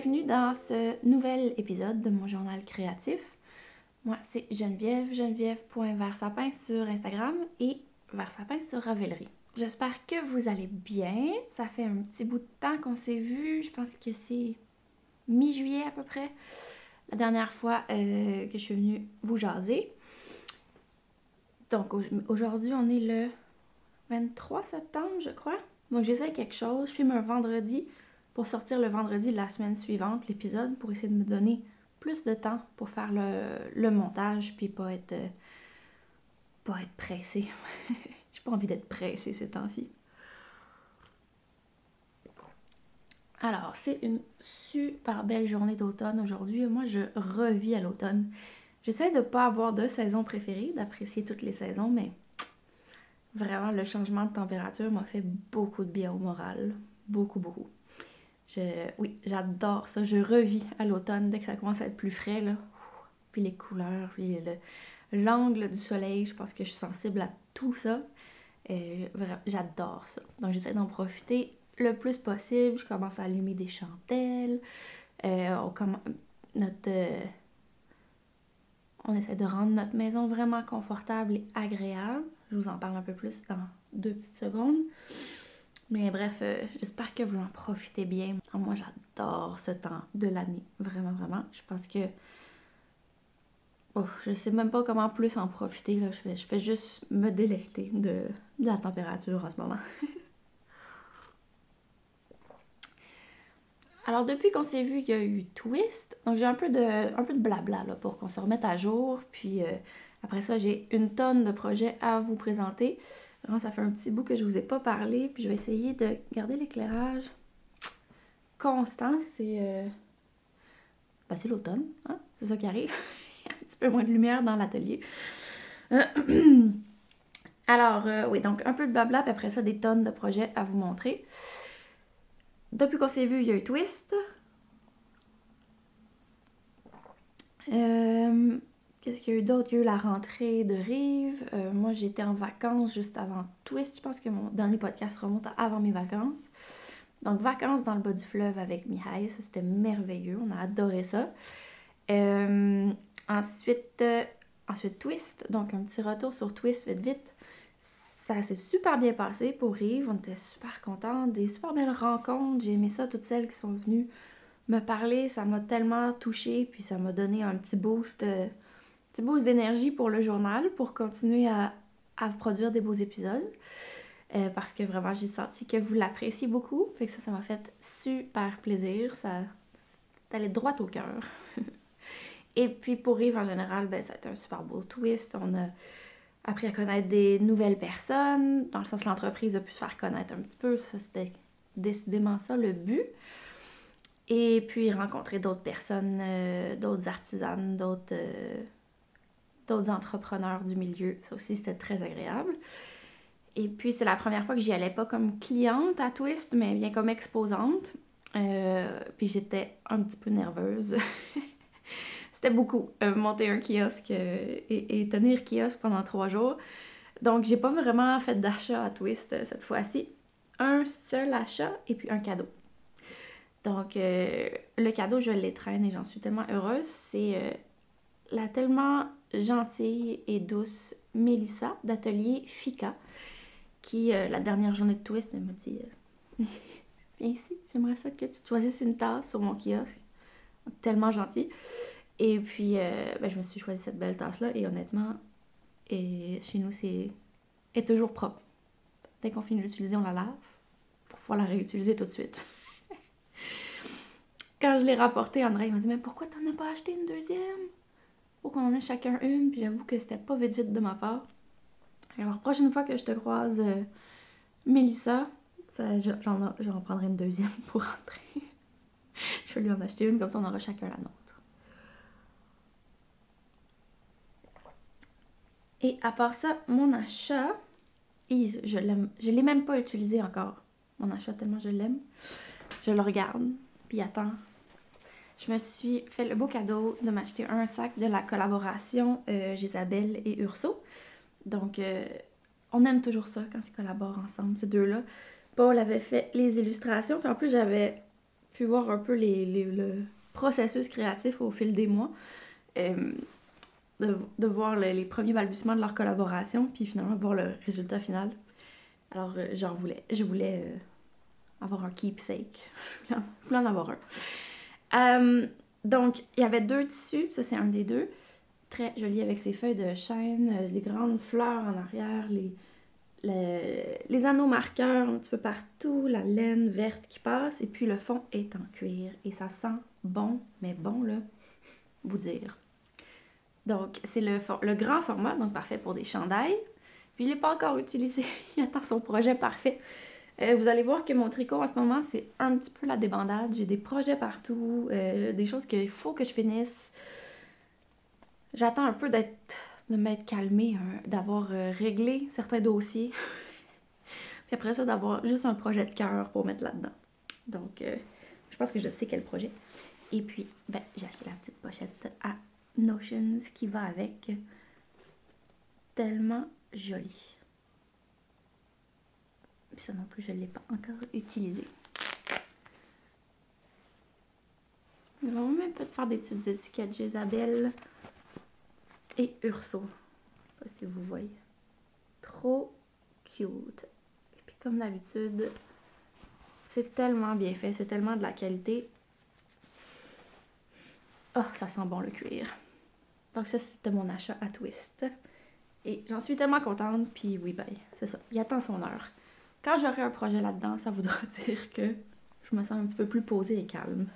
bienvenue dans ce nouvel épisode de mon journal créatif. Moi, c'est Geneviève, geneviève.versapin sur Instagram et versapin sur Ravelry. J'espère que vous allez bien. Ça fait un petit bout de temps qu'on s'est vu. Je pense que c'est mi-juillet à peu près, la dernière fois que je suis venue vous jaser. Donc aujourd'hui, on est le 23 septembre, je crois. Donc j'essaie quelque chose. Je filme un vendredi pour sortir le vendredi de la semaine suivante, l'épisode, pour essayer de me donner plus de temps pour faire le montage puis pas être pressée. J'ai pas envie d'être pressée ces temps-ci. Alors, c'est une super belle journée d'automne aujourd'hui. Moi, je revis à l'automne. J'essaie de pas avoir de saison préférée, d'apprécier toutes les saisons, mais vraiment, le changement de température m'a fait beaucoup de bien au moral. Beaucoup, beaucoup. Oui, j'adore ça. Je revis à l'automne dès que ça commence à être plus frais, là. Puis les couleurs, puis l'angle du soleil, je pense que je suis sensible à tout ça. Vraiment, j'adore ça. Donc j'essaie d'en profiter le plus possible. Je commence à allumer des chandelles. On essaie de rendre notre maison vraiment confortable et agréable. Je vous en parle un peu plus dans 2 petites secondes. Mais bref, j'espère que vous en profitez bien. Moi, j'adore ce temps de l'année. Vraiment, vraiment. Je pense que... je sais même pas comment plus en profiter. Là. Je fais juste me délecter de la température en ce moment. Alors, depuis qu'on s'est vu, il y a eu Twist. Donc, j'ai un peu de blabla là, pour qu'on se remette à jour. Puis, après ça, j'ai une tonne de projets à vous présenter. Vraiment, ça fait un petit bout que je vous ai pas parlé. Puis, je vais essayer de garder l'éclairage constant. C'est l'automne, hein? C'est ça qui arrive. Il y a un petit peu moins de lumière dans l'atelier. Alors, oui, donc un peu de blabla, puis après ça, des tonnes de projets à vous montrer. Depuis qu'on s'est vu, il y a eu Twist. Qu'est-ce qu'il y a eu d'autre? Il y a eu la rentrée de Rive. Moi, j'étais en vacances juste avant Twist. Je pense que mon dernier podcast remonte à avant mes vacances. Donc, vacances dans le bas du fleuve avec Mihai. Ça, c'était merveilleux. On a adoré ça. Ensuite, Twist. Donc, un petit retour sur Twist vite vite. Ça s'est super bien passé pour Rive. On était super contents. Des super belles rencontres. J'ai aimé ça. Toutes celles qui sont venues me parler, ça m'a tellement touchée, puis ça m'a donné un petit boost d'énergie pour le journal, pour continuer à produire des beaux épisodes. Parce que vraiment, j'ai senti que vous l'appréciez beaucoup. Fait que ça m'a fait super plaisir. Ça allait droit au cœur. Et puis pour Rive, en général, ça a été un super beau twist. On a appris à connaître des nouvelles personnes. Dans le sens, l'entreprise a pu se faire connaître un petit peu. Ça, c'était décidément ça, le but. Et puis rencontrer d'autres personnes, d'autres artisanes, d'autres entrepreneurs du milieu. Ça aussi, c'était très agréable. Et puis, c'est la première fois que j'y allais pas comme cliente à Twist, mais bien comme exposante. Puis j'étais un petit peu nerveuse. C'était beaucoup, monter un kiosque et tenir kiosque pendant 3 jours. Donc, j'ai pas vraiment fait d'achat à Twist cette fois-ci. Un seul achat et puis un cadeau. Donc, le cadeau, je l'étraîne et j'en suis tellement heureuse. C'est la tellement gentille et douce Mélissa d'Atelier Fika qui, la dernière journée de Twist, elle m'a dit viens ici, j'aimerais ça que tu choisisses une tasse sur mon kiosque. Tellement gentil. Et puis, je me suis choisi cette belle tasse-là et honnêtement, chez nous, est toujours propre. Dès qu'on finit d'utiliser, on la lave pour pouvoir la réutiliser tout de suite. Quand je l'ai rapportée, André m'a dit « Mais pourquoi t'en as pas acheté une deuxième? Faut qu'on en ait chacun une. » Puis j'avoue que c'était pas vite de ma part. Alors, prochaine fois que je te croise, Mélissa, j'en prendrai une deuxième pour rentrer. Je vais lui en acheter une, comme ça on aura chacun la nôtre. Et à part ça, mon achat, je l'aime. Je l'ai même pas utilisé encore. Mon achat, tellement je l'aime. Je le regarde, puis attends. Je me suis fait le beau cadeau de m'acheter un sac de la collaboration Gisabelle et Urso. Donc, on aime toujours ça quand ils collaborent ensemble, ces deux-là. Paul avait fait les illustrations, puis en plus, j'avais pu voir un peu le processus créatif au fil des mois. De voir les premiers balbutiements de leur collaboration, puis finalement voir le résultat final. Alors, je voulais avoir un keepsake. Je voulais en avoir un. Donc, il y avait 2 tissus, ça c'est un des 2. Très joli avec ses feuilles de chêne, les grandes fleurs en arrière, les anneaux marqueurs un petit peu partout, la laine verte qui passe, et puis le fond est en cuir. Et ça sent bon, mais bon là, vous dire. Donc, c'est le grand format, donc parfait pour des chandails. Puis je ne l'ai pas encore utilisé, il attend son projet parfait. Vous allez voir que mon tricot en ce moment, c'est un petit peu la débandade. J'ai des projets partout, des choses qu'il faut que je finisse. J'attends un peu de m'être calmée, d'avoir réglé certains dossiers. Puis après ça, d'avoir juste un projet de cœur pour mettre là-dedans. Donc, je pense que je sais quel projet. Et puis, j'ai acheté la petite pochette à Notions qui va avec. Tellement joli. Puis ça non plus, je ne l'ai pas encore utilisé. Nous allons même peut-être faire des petites étiquettes Jésabelle et Urso. Je sais pas si vous voyez. Trop cute. Et puis comme d'habitude, c'est tellement bien fait, c'est tellement de la qualité. Oh, ça sent bon le cuir. Donc ça, c'était mon achat à Twist. Et j'en suis tellement contente, puis oui, c'est ça. Il attend son heure. Quand j'aurai un projet là-dedans, ça voudra dire que je me sens un petit peu plus posée et calme.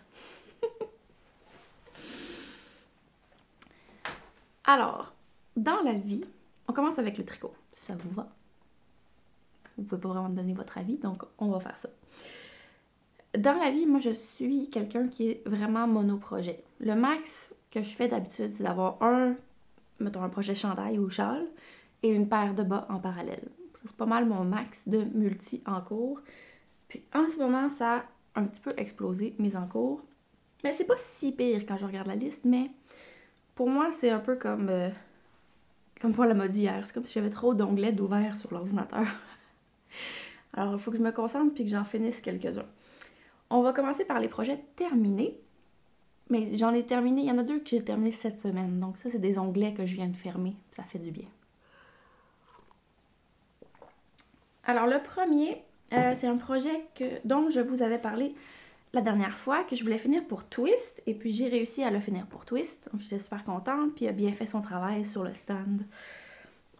Alors, dans la vie, on commence avec le tricot. Ça vous va? Vous pouvez pas vraiment me donner votre avis, donc on va faire ça. Dans la vie, moi, je suis quelqu'un qui est vraiment monoprojet. Le max que je fais d'habitude, c'est d'avoir mettons un projet chandail ou châle et une paire de bas en parallèle. Ça, c'est pas mal mon max de multi en cours. Puis en ce moment, ça a un petit peu explosé, mes en cours. Mais c'est pas si pire quand je regarde la liste, mais pour moi, c'est un peu comme pour la mode hier. C'est comme si j'avais trop d'onglets d'ouvert sur l'ordinateur. Alors, il faut que je me concentre puis que j'en finisse quelques-uns. On va commencer par les projets terminés. Mais j'en ai terminé, il y en a 2 que j'ai terminé cette semaine. Donc ça, c'est des onglets que je viens de fermer. Ça fait du bien. Alors le premier, c'est un projet dont je vous avais parlé la dernière fois, que je voulais finir pour Twist. Et puis j'ai réussi à le finir pour Twist. Donc j'étais super contente. Puis il a bien fait son travail sur le stand.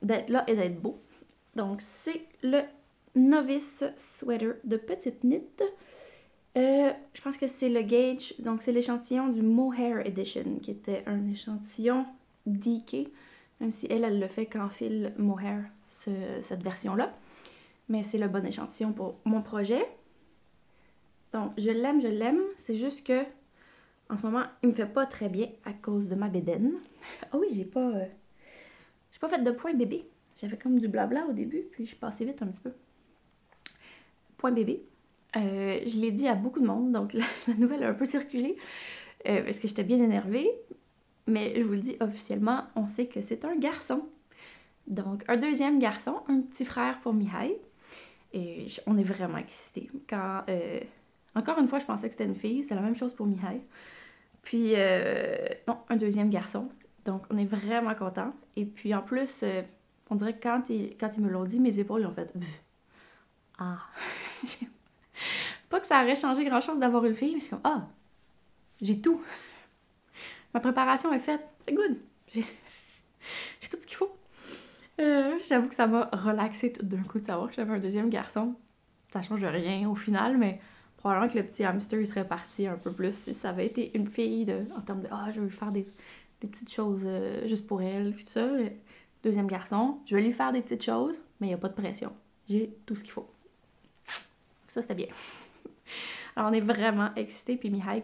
D'être là et d'être beau. Donc c'est le Novice Sweater de Petite Knit. Je pense que c'est le gauge, donc c'est l'échantillon du Mohair Edition, qui était un échantillon DK, même si elle le fait qu'en fil Mohair, cette version-là. Mais c'est le bon échantillon pour mon projet. Donc, je l'aime, c'est juste que, en ce moment, il me fait pas très bien à cause de ma bédaine. Ah oui, j'ai pas fait de point bébé. J'avais comme du blabla au début, puis je passais vite un petit peu. Point bébé. Je l'ai dit à beaucoup de monde, donc la nouvelle a un peu circulé parce que j'étais bien énervée. Mais je vous le dis officiellement, on sait que c'est un garçon. Donc, un deuxième garçon, un petit frère pour Mihai. Et on est vraiment excités. Encore une fois, je pensais que c'était une fille, c'était la même chose pour Mihai. Puis, non, un deuxième garçon. Donc, on est vraiment contents. Et puis, en plus, on dirait que quand ils me l'ont dit, mes épaules ont fait « Ah! » Pas que ça aurait changé grand-chose d'avoir une fille, mais je suis comme « Ah! J'ai tout! Ma préparation est faite, c'est good! J'ai tout ce qu'il faut! » J'avoue que ça m'a relaxée tout d'un coup de savoir que j'avais un deuxième garçon. Ça change rien au final, mais probablement que le petit hamster il serait parti un peu plus si ça avait été une fille en termes de « Ah, je veux lui faire des petites choses juste pour elle, puis tout ça. » Le deuxième garçon, je vais lui faire des petites choses, mais il n'y a pas de pression. J'ai tout ce qu'il faut. Ça, c'était bien. Alors, on est vraiment excités, puis Mihai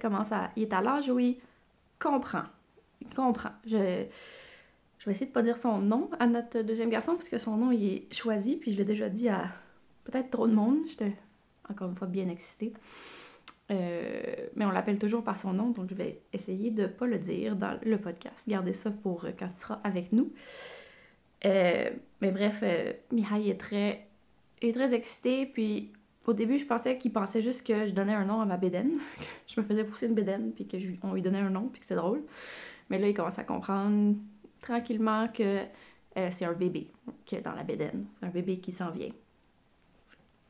il est à l'âge où il comprend. Il comprend. Je vais essayer de pas dire son nom à notre deuxième garçon, parce que son nom, il est choisi, puis je l'ai déjà dit à peut-être trop de monde. J'étais, encore une fois, bien excitée. Mais on l'appelle toujours par son nom, donc je vais essayer de pas le dire dans le podcast. Gardez ça pour quand il sera avec nous. Mais bref, Mihai est très excité, puis Au début, je pensais qu'il pensait juste que je donnais un nom à ma bédaine. Je me faisais pousser une bédaine, puis qu'on lui donnait un nom, puis que c'est drôle. Mais là, il commence à comprendre tranquillement que c'est un bébé qui est dans la bédaine. Un bébé qui s'en vient.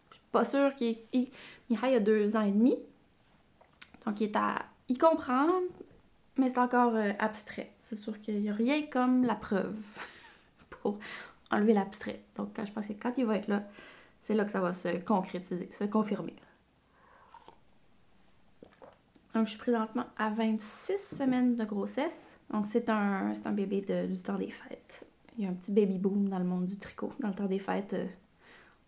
Je suis pas sûre qu'il... Mihai a 2 ans et demi. Donc, il comprend, mais c'est encore abstrait. C'est sûr qu'il n'y a rien comme la preuve pour enlever l'abstrait. Donc, je pense que quand il va être là, c'est là que ça va se concrétiser, se confirmer. Donc, je suis présentement à 26 semaines de grossesse. Donc, c'est un bébé du temps des fêtes. Il y a un petit baby boom dans le monde du tricot. Dans le temps des fêtes, on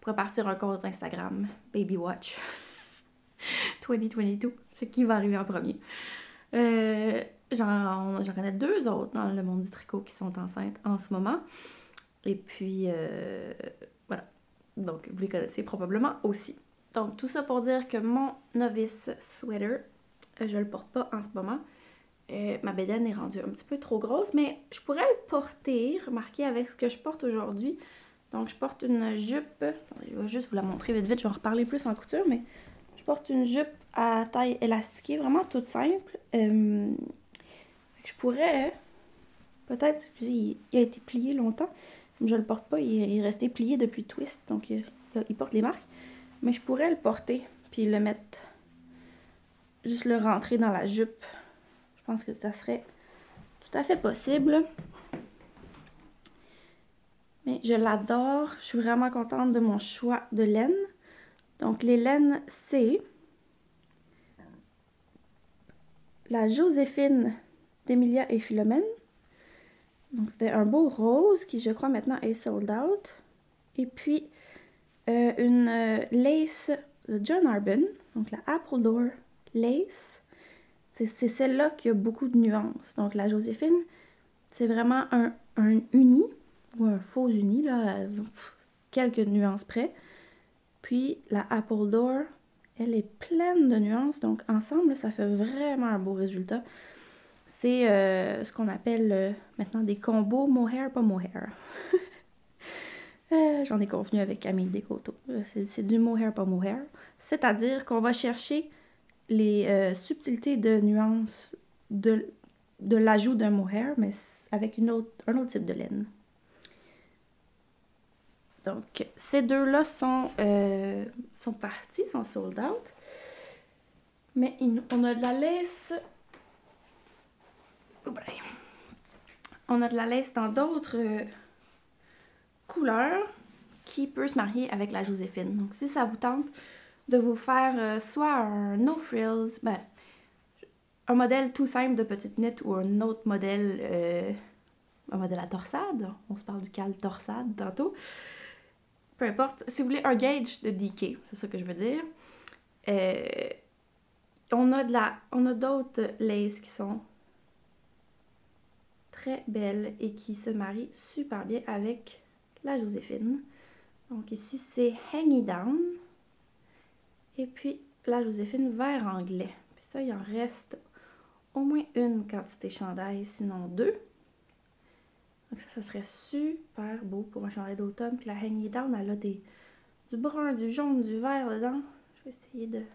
pourrait partir un compte Instagram, Baby Watch 2022. C'est qui va arriver en premier. J'en connais 2 autres dans le monde du tricot qui sont enceintes en ce moment. Et puis, voilà. Donc, vous les connaissez probablement aussi. Donc, tout ça pour dire que mon novice sweater, je le porte pas en ce moment. Ma bédaine est rendue un petit peu trop grosse, mais je pourrais le porter, remarquez, avec ce que je porte aujourd'hui. Donc, je porte une jupe. Attendez, je vais juste vous la montrer vite, je vais en reparler plus en couture, mais je porte une jupe à taille élastiquée, vraiment toute simple. Je pourrais, peut-être, il a été plié longtemps, je le porte pas, il est resté plié depuis Twist, donc il porte les marques. Mais je pourrais le porter, puis le mettre, juste le rentrer dans la jupe. Je pense que ça serait tout à fait possible. Mais je l'adore, je suis vraiment contente de mon choix de laine. Donc les laines, c'est la Joséphine d'Emilia et Philomène. Donc c'était un beau rose qui, je crois, maintenant est sold out. Et puis une lace de John Arbon, donc la Apple Door Lace. C'est celle-là qui a beaucoup de nuances. Donc la Joséphine, c'est vraiment un uni, ou un faux uni, là, quelques nuances près. Puis la Apple Door, elle est pleine de nuances, donc ensemble, ça fait vraiment un beau résultat. C'est ce qu'on appelle maintenant des combos mohair, pas mohair. J'en ai convenu avec Camille Descoteaux. C'est du mohair, pas mohair. C'est-à-dire qu'on va chercher les subtilités de nuances de l'ajout d'un mohair, mais avec un autre type de laine. Donc, ces deux-là sont partis, sont sold out. Mais on a de la lace... On a de la lace dans d'autres couleurs qui peut se marier avec la Joséphine. Donc, si ça vous tente de vous faire soit un no frills, ben, un modèle tout simple de petite knit ou un autre modèle, un modèle à torsade. On se parle du cal torsade tantôt. Peu importe. Si vous voulez un gauge de DK, c'est ça que je veux dire. On a d'autres laces qui sont très belles et qui se marient super bien avec la Joséphine. Donc ici c'est Hang Down. Et puis la Joséphine vert anglais. Puis ça, il en reste au moins une quantité chandail, sinon 2. Donc ça serait super beau pour un chandail d'automne. Puis la Hang Down, elle a du brun, du jaune, du vert dedans. Je vais essayer de... La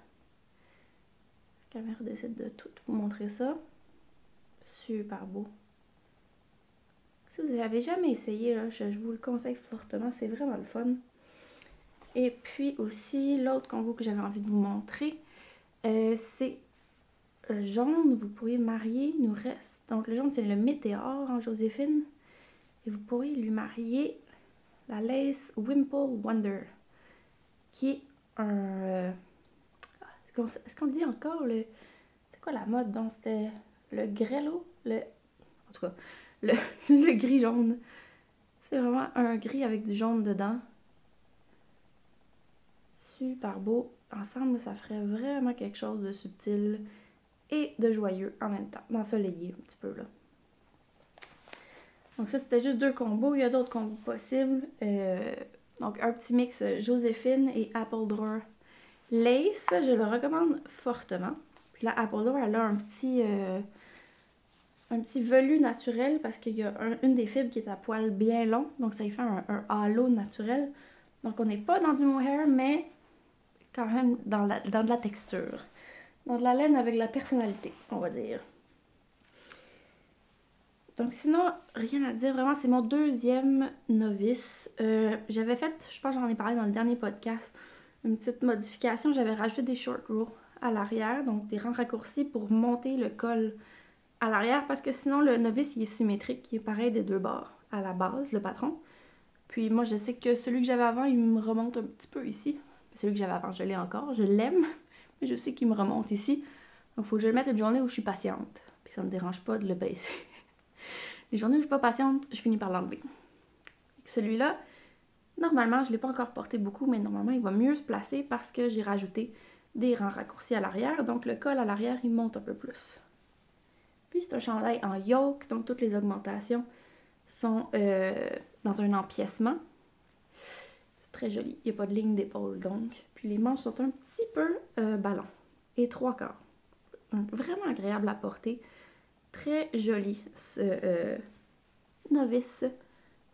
caméra décide de tout vous montrer ça. Super beau. Si vous n'avez jamais essayé, là, je vous le conseille fortement. C'est vraiment le fun. Et puis aussi, l'autre combo que j'avais envie de vous montrer, c'est le jaune. Vous pourriez marier, il nous reste. Donc le jaune, c'est le météore en Joséphine. Et vous pourriez lui marier la lace Wimple Wonder, qui est un... Est-ce qu'on dit encore le... C'est quoi la mode? Donc c'était le grello, en tout cas, le gris jaune. C'est vraiment un gris avec du jaune dedans. Super beau. Ensemble, ça ferait vraiment quelque chose de subtil et de joyeux en même temps. D'ensoleillé un petit peu là. Donc ça, c'était juste 2 combos. Il y a d'autres combos possibles. Donc un petit mix Joséphine et Apple Door Lace. Je le recommande fortement. Puis là, Apple Door, elle a un petit velu naturel parce qu'il y a une des fibres qui est à poil bien long. Donc ça y fait un halo naturel. Donc on n'est pas dans du mohair, mais quand même dans de la texture. Dans de la laine avec de la personnalité, on va dire. Donc sinon, rien à dire, vraiment, c'est mon deuxième novice. J'avais fait, je pense que j'en ai parlé dans le dernier podcast, une petite modification. J'avais rajouté des short rows à l'arrière, donc des rangs raccourcis pour monter le col à l'arrière, parce que sinon le novice il est symétrique, il est pareil des deux bords à la base, le patron. Puis moi je sais que celui que j'avais avant, il me remonte un petit peu ici. Celui que j'avais avant, je l'ai encore, je l'aime, mais je sais qu'il me remonte ici. Donc il faut que je le mette une journée où je suis patiente, puis ça me dérange pas de le baisser. Les journées où je suis pas patiente, je finis par l'enlever. Celui-là, normalement, je l'ai pas encore porté beaucoup, mais normalement, il va mieux se placer parce que j'ai rajouté des rangs raccourcis à l'arrière. Donc, le col à l'arrière, il monte un peu plus. Puis, c'est un chandail en yoke, donc toutes les augmentations sont dans un empiècement. C'est très joli. Il n'y a pas de ligne d'épaule, donc. Puis, les manches sont un petit peu ballon et 3/4. Donc, vraiment agréable à porter. Très joli, ce novice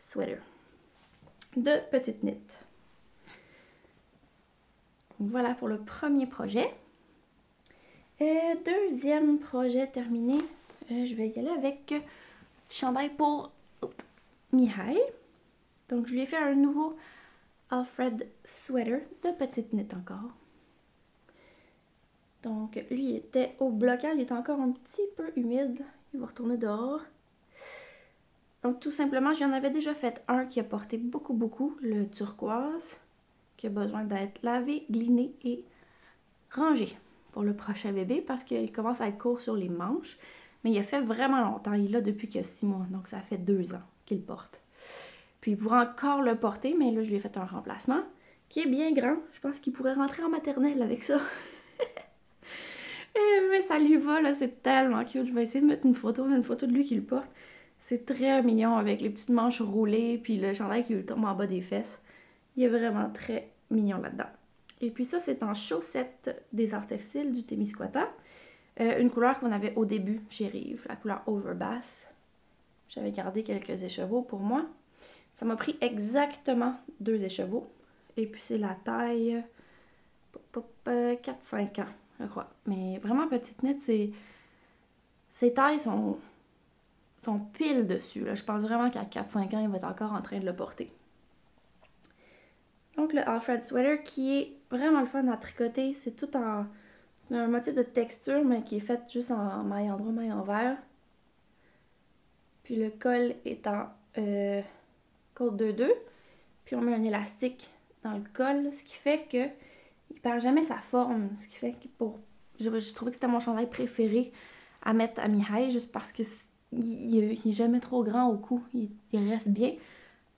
sweater de petite knit. Voilà pour le premier projet. Deuxième projet terminé, je vais y aller avec un petit chandail pour Mihai. Donc je lui ai fait un nouveau Alfred sweater de petite knit encore. Donc lui il était au blocage, il est encore un petit peu humide. Il va retourner dehors. Donc tout simplement, j'en avais déjà fait un qui a porté beaucoup, le turquoise, qui a besoin d'être lavé, gliné et rangé pour le prochain bébé parce qu'il commence à être court sur les manches. Mais il a fait vraiment longtemps, il l'a depuis que 6 mois, donc ça fait 2 ans qu'il le porte. Puis il pourrait encore le porter, mais là je lui ai fait un remplacement qui est bien grand. Je pense qu'il pourrait rentrer en maternelle avec ça. Mais ça lui va, là, c'est tellement cute. Je vais essayer de mettre une photo de lui qui le porte. C'est très mignon avec les petites manches roulées puis le chandail qui lui tombe en bas des fesses. Il est vraiment très mignon là-dedans. Et puis ça, c'est en chaussette des arts textiles du Témiscouata. Une couleur qu'on avait au début chez Rive, la couleur Overbass. J'avais gardé quelques écheveaux pour moi. Ça m'a pris exactement 2 écheveaux. Et puis c'est la taille 4-5 ans, je crois. Mais vraiment petite knit, ces tailles sont pile dessus. Là. Je pense vraiment qu'à 4-5 ans, il va être encore en train de le porter. Donc le Alfred Sweater qui est vraiment le fun à tricoter. C'est tout en... C'est un motif de texture, mais qui est fait juste en maille en droit, maille envers. Puis le col est en côte 2-2. Puis on met un élastique dans le col, ce qui fait que il perd jamais sa forme. Ce qui fait que j'ai trouvé que c'était mon chandail préféré à mettre à Mihai, juste parce que il est jamais trop grand au cou. Il reste bien.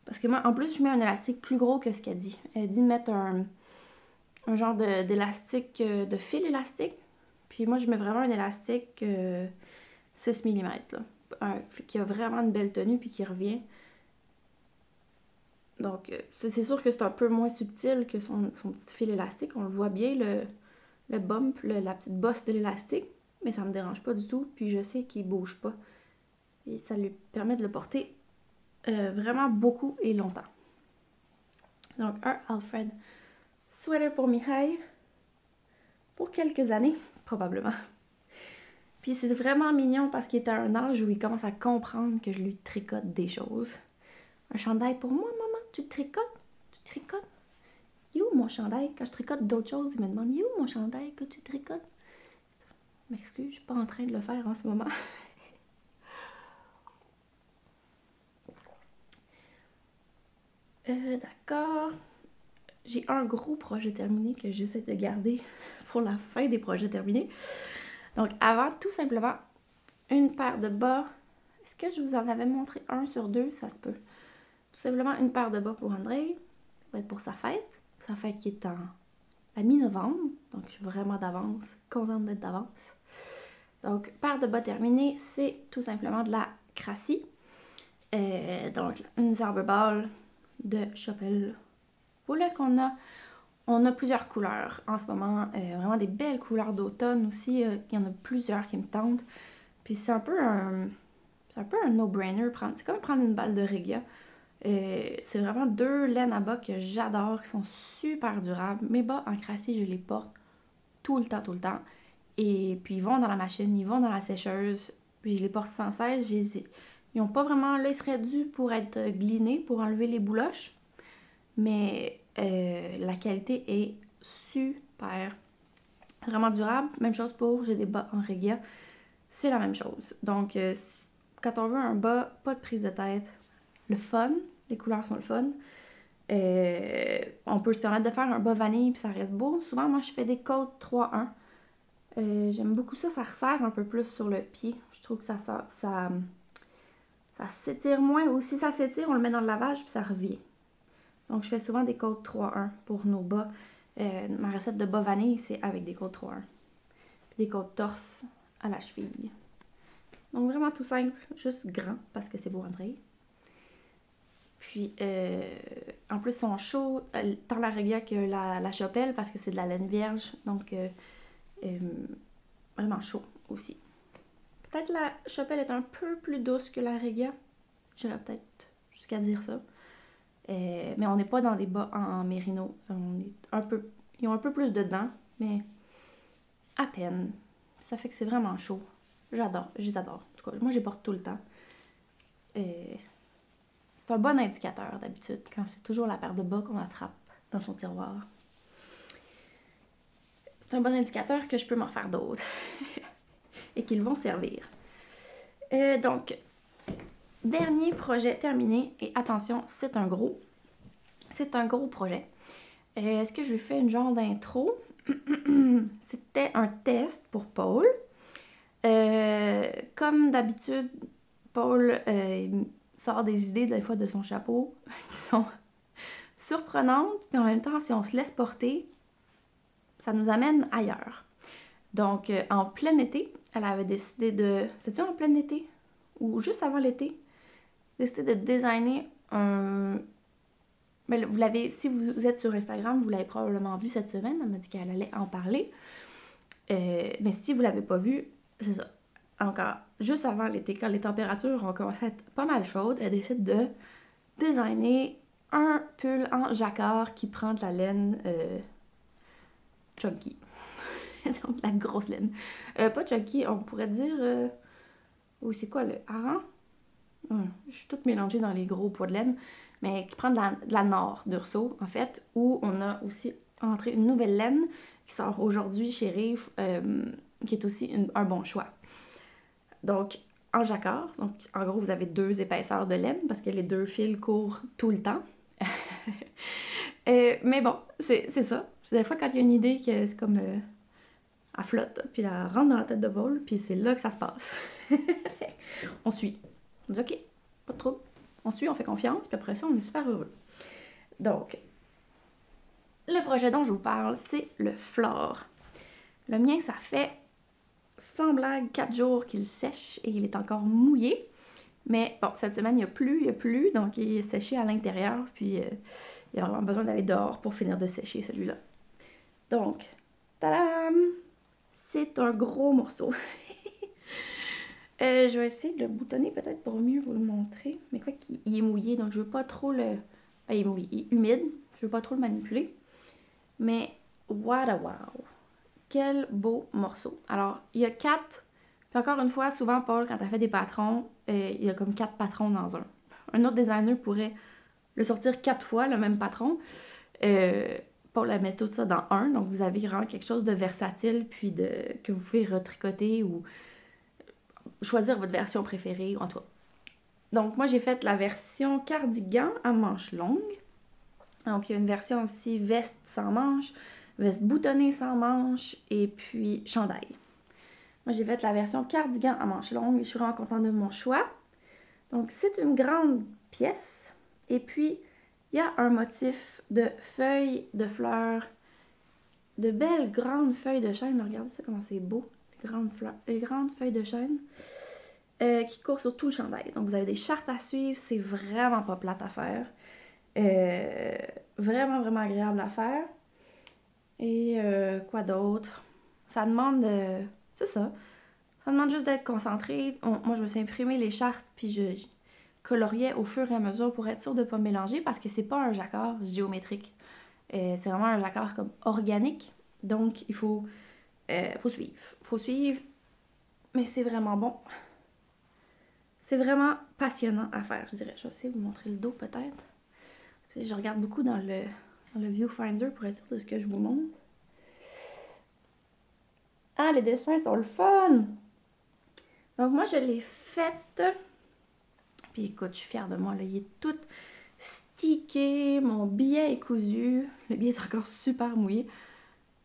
Parce que moi, en plus, je mets un élastique plus gros que ce qu'elle dit. Elle dit de mettre un genre d'élastique, de fil élastique. Puis moi, je mets vraiment un élastique 6 mm, là. Qui a vraiment une belle tenue, puis qui revient. Donc, c'est sûr que c'est un peu moins subtil que son petit fil élastique. On le voit bien, le bump, la petite bosse de l'élastique. Mais ça me dérange pas du tout. Puis je sais qu'il bouge pas. Et ça lui permet de le porter vraiment beaucoup et longtemps. Donc, un Alfred sweater pour Mihai pour quelques années, probablement. Puis c'est vraiment mignon parce qu'il est à un âge où il commence à comprendre que je lui tricote des choses. Un chandail pour moi, maman, tu tricotes? Tu tricotes? Il est où mon chandail? Quand je tricote d'autres choses, il me demande, il est où mon chandail que tu tricotes? Je m'excuse, je suis pas en train de le faire en ce moment. D'accord. J'ai un gros projet terminé que j'essaie de garder pour la fin des projets terminés. Donc avant, tout simplement, une paire de bas. Est-ce que je vous en avais montré un sur 2? Ça se peut. Tout simplement une paire de bas pour André. Ça va être pour sa fête. Sa fête qui est à mi-novembre. Donc je suis vraiment d'avance. Contente d'être d'avance. Donc paire de bas terminée, c'est tout simplement de la crassie. Donc une Zauberball de Chapelle Poulet qu'on a. On a plusieurs couleurs en ce moment, vraiment des belles couleurs d'automne aussi. Il y en a plusieurs qui me tentent. Puis c'est un peu un no-brainer. C'est comme prendre une balle de Regia. C'est vraiment deux laines à bas que j'adore, qui sont super durables. Mes bas en crassy, je les porte tout le temps, tout le temps. Et puis ils vont dans la machine, ils vont dans la sécheuse, puis je les porte sans cesse. Ils ont pas vraiment... Là, ils seraient dus pour être glinés, pour enlever les bouloches. Mais la qualité est super. Vraiment durable. Même chose pour... J'ai des bas en Regia. C'est la même chose. Donc, quand on veut un bas, pas de prise de tête, le fun, les couleurs sont le fun. On peut se permettre de faire un bas vanille puis ça reste beau. Souvent, moi, je fais des côtes 3-1. J'aime beaucoup ça, ça resserre un peu plus sur le pied. Je trouve que ça s'étire moins. Ou si ça s'étire, on le met dans le lavage puis ça revient. Donc, je fais souvent des côtes 3-1 pour nos bas. Ma recette de bas vanille, c'est avec des côtes 3-1. Puis des côtes torse à la cheville. Donc, vraiment tout simple, juste grand parce que c'est beau André. Puis, en plus, ils sont chauds, tant la Regia que la Chapelle, parce que c'est de la laine vierge. Donc, vraiment chaud aussi. Peut-être la Chapelle est un peu plus douce que la Regia. J'irais peut-être jusqu'à dire ça. Mais on n'est pas dans des bas en mérino. Ils ont un peu plus de dents, mais à peine. Ça fait que c'est vraiment chaud. J'adore, je les adore. En tout cas, moi, je les porte tout le temps. C'est un bon indicateur d'habitude, quand c'est toujours la paire de bas qu'on attrape dans son tiroir. C'est un bon indicateur que je peux m'en faire d'autres et qu'ils vont servir. Donc, dernier projet terminé. Et attention, c'est un gros projet. Est-ce que je lui fais une genre d'intro? C'était un test pour Paul. Comme d'habitude, Paul sort des idées des fois de son chapeau qui sont surprenantes, puis en même temps, si on se laisse porter, ça nous amène ailleurs. Donc, en plein été, elle avait décidé de... C'était en plein été? Ou juste avant l'été? Décidé de designer un... Mais vous l'avez... Si vous êtes sur Instagram, vous l'avez probablement vu cette semaine. Elle m'a dit qu'elle allait en parler. Mais si vous l'avez pas vu, c'est ça. Encore, juste avant l'été, quand les températures ont commencé à être pas mal chaudes, elle décide de designer un pull en jacquard qui prend de la laine chunky. Donc la grosse laine. Pas chunky, on pourrait dire... oui, c'est quoi le hareng? Je suis toute mélangée dans les gros poids de laine, mais qui prend de la Nord d'Urso, en fait, où on a aussi entré une nouvelle laine qui sort aujourd'hui chez Reef, qui est aussi un bon choix. Donc, en jacquard, donc en gros, vous avez 2 épaisseurs de laine parce que les 2 fils courent tout le temps. Mais bon, c'est ça. C'est des fois quand il y a une idée que c'est comme... elle flotte, puis elle rentre dans la tête de Paul, puis c'est là que ça se passe. On suit. On dit OK, pas de trouble. On suit, on fait confiance, puis après ça, on est super heureux. Donc, le projet dont je vous parle, c'est le flore. Le mien, ça fait, sans blague, 4 jours qu'il sèche et il est encore mouillé. Mais bon, cette semaine, il y a plu, donc il est séché à l'intérieur, puis il y a vraiment besoin d'aller dehors pour finir de sécher celui-là. Donc, tadam! C'est un gros morceau. Je vais essayer de le boutonner peut-être pour mieux vous le montrer. Mais quoi qu'il est mouillé, donc je veux pas trop le... il est mouillé, il est humide. Je veux pas trop le manipuler. Mais, wow! Quel beau morceau. Alors, il y a 4... Puis encore une fois, souvent, Paul, quand elle fait des patrons, il y a comme 4 patrons dans un. Un autre designer pourrait le sortir 4 fois, le même patron. Paul, elle met tout ça dans un. Donc, vous avez vraiment quelque chose de versatile, puis que vous pouvez retricoter ou choisir votre version préférée, en tout cas. Donc, moi, j'ai fait la version cardigan à manches longues. Donc, il y a une version aussi veste sans manches, veste boutonnée sans manches, et puis chandail. Moi, j'ai fait la version cardigan à manches longues et je suis vraiment contente de mon choix. Donc, c'est une grande pièce. Et puis, il y a un motif de feuilles de fleurs, de belles grandes feuilles de chêne. Regardez ça, comment c'est beau, les grandes feuilles de chêne qui courent sur tout le chandail. Donc, vous avez des chartes à suivre. C'est vraiment pas plate à faire. Vraiment, vraiment agréable à faire. Et quoi d'autre? Ça demande... c'est ça. Ça demande juste d'être concentré. Moi, je me suis imprimé les chartes, puis coloriais au fur et à mesure pour être sûre de ne pas mélanger parce que c'est pas un jacquard géométrique. C'est vraiment un jacquard comme organique. Donc, il faut suivre. Faut suivre, mais c'est vraiment bon. C'est vraiment passionnant à faire, je dirais. Je vais essayer de vous montrer le dos peut-être. Je regarde beaucoup dans le viewfinder pour être sûre de ce que je vous montre. Ah, les dessins sont le fun! Donc moi, je l'ai faite. Puis écoute, je suis fière de moi. Là. Il est tout stické. Mon billet est cousu. Le billet est encore super mouillé.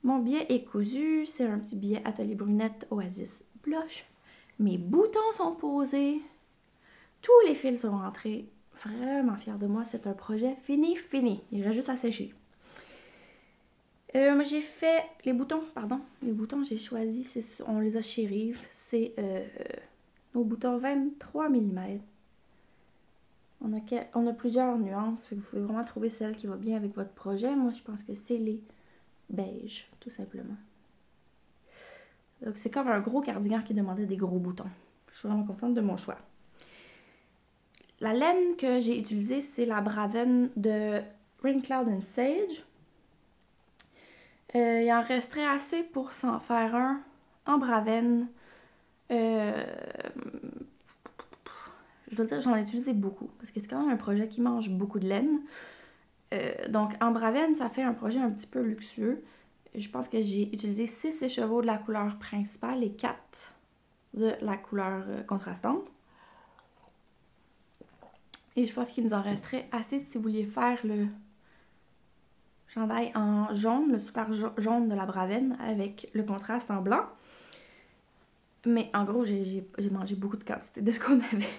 Mon billet est cousu. C'est un petit billet Atelier Brunette Oasis Blush. Mes boutons sont posés. Tous les fils sont rentrés. Vraiment fière de moi. C'est un projet fini. Il reste juste à sécher. Moi, j'ai fait les boutons, Les boutons, j'ai choisi, on les a chez Rive. C'est nos boutons 23 mm. On a plusieurs nuances. Vous pouvez vraiment trouver celle qui va bien avec votre projet. Moi, je pense que c'est les beiges, tout simplement. Donc, c'est comme un gros cardigan qui demandait des gros boutons. Je suis vraiment contente de mon choix. La laine que j'ai utilisée, c'est la Braven de Rain Cloud and Sage. Il en resterait assez pour s'en faire un en Braven. Je dois dire, j'en ai utilisé beaucoup parce que c'est quand même un projet qui mange beaucoup de laine. Donc en Braven, ça fait un projet un petit peu luxueux. Je pense que j'ai utilisé 6 écheveaux de la couleur principale et 4 de la couleur contrastante. Et je pense qu'il nous en resterait assez si vous vouliez faire le chandail en jaune, le super jaune de la Braven avec le contraste en blanc. Mais en gros, j'ai mangé beaucoup de quantité de ce qu'on avait.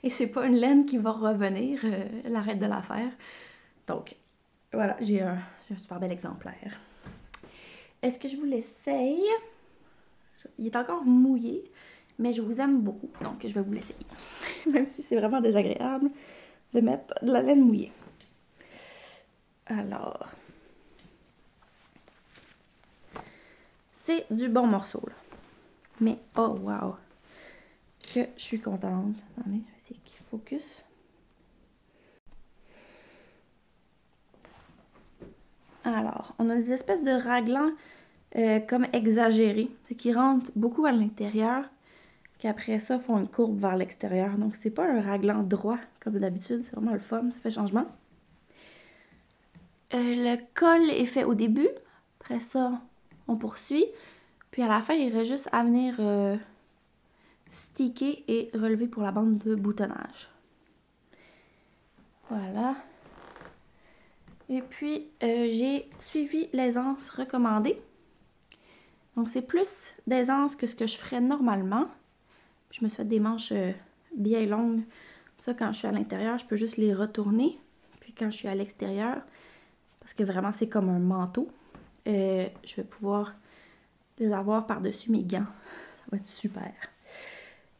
Et c'est pas une laine qui va revenir, l'arrête de la faire. Donc, voilà, j'ai un super bel exemplaire. Est-ce que je vous l'essaye? Il est encore mouillé, mais je vous aime beaucoup, donc je vais vous l'essayer. Même si c'est vraiment désagréable de mettre de la laine mouillée. Alors, c'est du bon morceau, là. Mais, oh wow, que je suis contente. Attendez, je vais essayer qu'il focus. Alors, on a des espèces de raglans comme exagérés, c'est qui rentrent beaucoup à l'intérieur, qu'après ça font une courbe vers l'extérieur. Donc, c'est pas un raglan droit comme d'habitude, c'est vraiment le fun, ça fait changement. Le col est fait au début, après ça, on poursuit. Puis à la fin, il reste juste à venir sticker et relever pour la bande de boutonnage. Voilà. Et puis, j'ai suivi l'aisance recommandée. Donc, c'est plus d'aisance que ce que je ferais normalement. Je me suis fait des manches bien longues. Ça, quand je suis à l'intérieur, je peux juste les retourner. Puis quand je suis à l'extérieur, parce que vraiment, c'est comme un manteau, je vais pouvoir les avoir par-dessus mes gants. Ça va être super.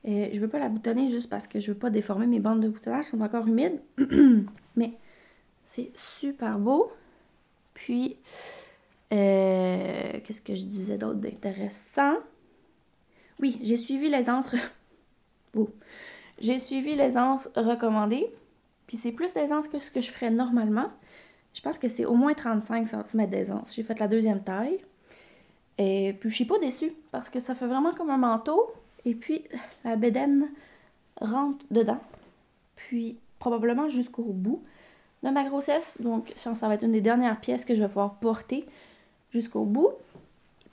Je ne veux pas la boutonner juste parce que je ne veux pas déformer mes bandes de boutonnage. Elles sont encore humides. Mais c'est super beau. Puis, qu'est-ce que je disais d'autre d'intéressant? Oui, j'ai suivi l'aisance... oh. J'ai suivi l'aisance recommandée. Puis c'est plus d'aisance que ce que je ferais normalement. Je pense que c'est au moins 35 cm d'aisance. J'ai fait la deuxième taille. Et puis je suis pas déçue parce que ça fait vraiment comme un manteau. Et puis la bédaine rentre dedans. Puis probablement jusqu'au bout de ma grossesse. Donc ça va être une des dernières pièces que je vais pouvoir porter jusqu'au bout.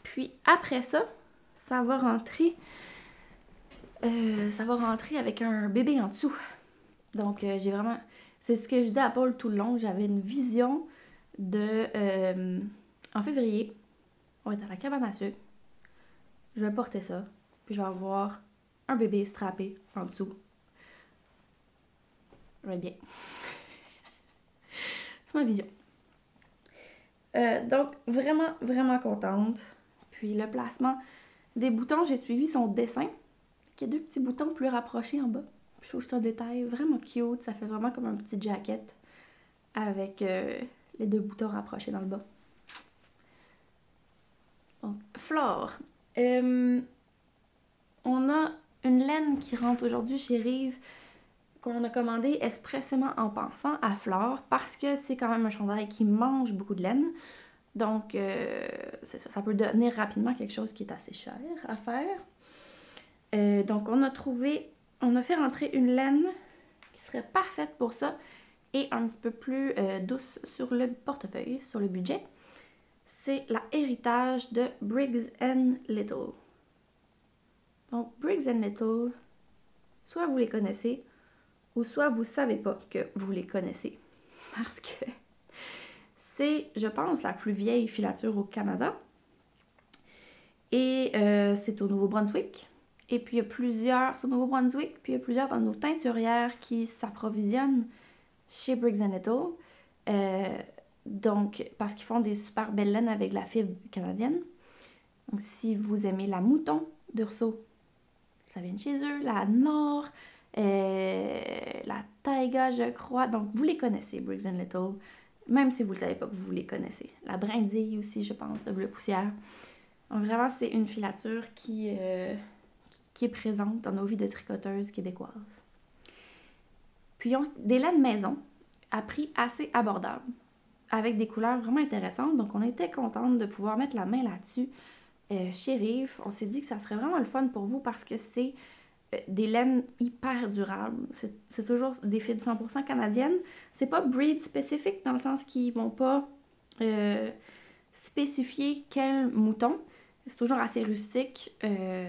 Puis après ça, ça va rentrer avec un bébé en dessous. Donc j'ai vraiment... C'est ce que je disais à Paul tout le long. J'avais une vision de... en février, on va être à la cabane à sucre. Je vais porter ça. Puis je vais avoir un bébé strappé en dessous. Ça va être bien. C'est ma vision. Donc, vraiment, vraiment contente. Puis le placement des boutons, j'ai suivi son dessin. Il y a 2 petits boutons plus rapprochés en bas. Je trouve ça un détail vraiment cute. Ça fait vraiment comme un petit jacket avec les 2 boutons rapprochés dans le bas. Donc, Flore. On a une laine qui rentre aujourd'hui chez Rive, qu'on a commandé expressément en pensant à Flore parce que c'est quand même un chandail qui mange beaucoup de laine. Donc, c'est ça, ça peut devenir rapidement quelque chose qui est assez cher à faire. Donc, on a fait rentrer une laine qui serait parfaite pour ça et un petit peu plus douce sur le portefeuille, sur le budget. C'est la Héritage de Briggs & Little. Donc, Briggs & Little, soit vous les connaissez, ou soit vous savez pas que vous les connaissez. Parce que c'est, je pense, la plus vieille filature au Canada. Et c'est au Nouveau-Brunswick. Et puis il y a plusieurs, c'est au Nouveau-Brunswick, puis il y a plusieurs dans nos teinturières qui s'approvisionnent chez Briggs & Little. Donc, parce qu'ils font des super belles laines avec la fibre canadienne. Donc, si vous aimez la mouton d'Urso, ça vient de chez eux, la Nord, la Taiga, je crois. Donc, vous les connaissez, Briggs & Little, même si vous ne le savez pas que vous les connaissez. La brindille aussi, je pense, le bleu poussière. Donc, vraiment, c'est une filature qui est présente dans nos vies de tricoteuses québécoises. Puis, ils ont des laines maison à prix assez abordable, avec des couleurs vraiment intéressantes. Donc, on était contente de pouvoir mettre la main là-dessus. Chez Reef, on s'est dit que ça serait vraiment le fun pour vous parce que c'est des laines hyper durables. C'est toujours des fibres 100% canadiennes. C'est pas breed spécifique dans le sens qu'ils vont pas spécifier quel mouton. C'est toujours assez rustique.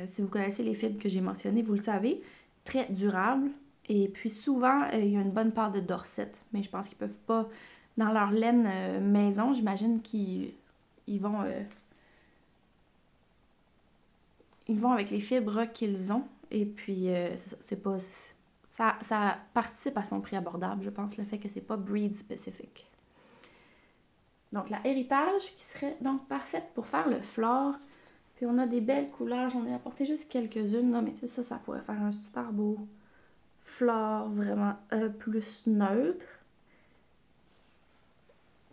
Si vous connaissez les fibres que j'ai mentionnées, vous le savez. Très durable. Et puis souvent, il y a une bonne part de dorsette. Mais je pense qu'ils peuvent pas, dans leur laine maison, j'imagine qu'ils vont... ils vont avec les fibres qu'ils ont. Et puis, c'est pas... Ça participe à son prix abordable, je pense, le fait que c'est pas breed spécifique. Donc, la Héritage qui serait donc parfaite pour faire le flore. Puis, on a des belles couleurs. J'en ai apporté juste quelques-unes, là, mais tu sais, ça pourrait faire un super beau flore vraiment plus neutre.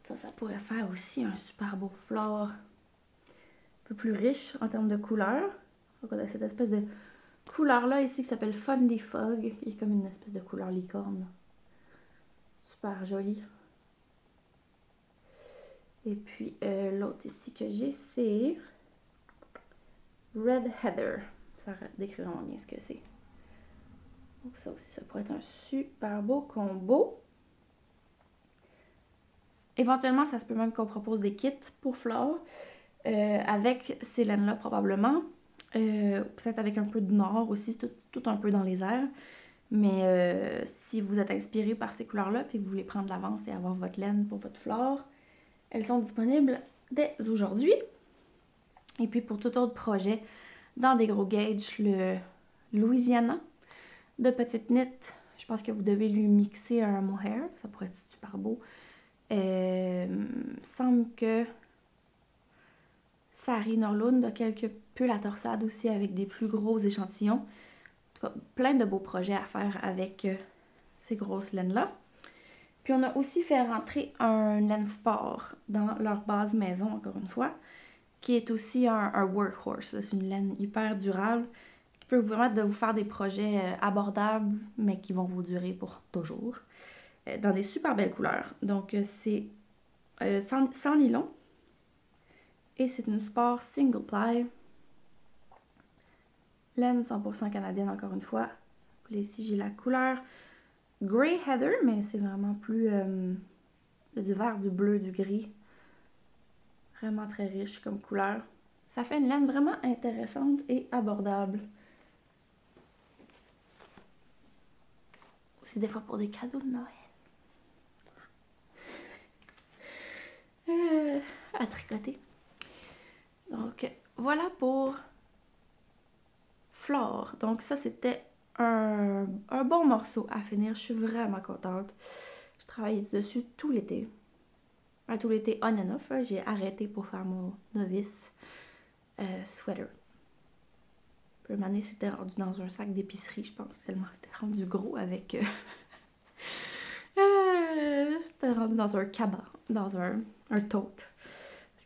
Ça pourrait faire aussi un super beau flore un peu plus riche en termes de couleurs. Donc, on a cette espèce de couleur-là ici qui s'appelle Fundy Fog, qui est comme une espèce de couleur licorne. Super jolie. Et puis, l'autre ici que j'ai, c'est Red Heather. Ça décrit vraiment bien ce que c'est. Donc ça aussi, ça pourrait être un super beau combo. Éventuellement, ça se peut même qu'on propose des kits pour Flore, avec ces laines-là probablement. Peut-être avec un peu de nord aussi, tout un peu dans les airs. Mais si vous êtes inspiré par ces couleurs-là, puis que vous voulez prendre l'avance et avoir votre laine pour votre flore, elles sont disponibles dès aujourd'hui. Et puis pour tout autre projet, dans des gros gauges, le Louisiana de petite knit, je pense que vous devez lui mixer un mohair, ça pourrait être super beau. Semble que Sari Norlund a quelque peu la torsade aussi avec des plus gros échantillons. En tout cas, plein de beaux projets à faire avec ces grosses laines-là. Puis on a aussi fait rentrer un laine sport dans leur base maison, encore une fois, qui est aussi un workhorse. C'est une laine hyper durable qui peut vous permettre de vous faire des projets abordables, mais qui vont vous durer pour toujours, dans des super belles couleurs. Donc c'est sans nylon et c'est une sport single ply. Laine 100% canadienne, encore une fois. Là, ici, j'ai la couleur Grey Heather, mais c'est vraiment plus du vert, du bleu, du gris. Vraiment très riche comme couleur. Ça fait une laine vraiment intéressante et abordable. Aussi des fois pour des cadeaux de Noël. À tricoter. Donc, voilà pour Flore. Donc ça, c'était un bon morceau à finir. Je suis vraiment contente. Je travaillais dessus tout l'été. Tout l'été on and off. J'ai arrêté pour faire mon novice sweater. Puis une année, c'était rendu dans un sac d'épicerie, je pense. Tellement c'était rendu gros avec... c'était rendu dans un cabas, dans un tote.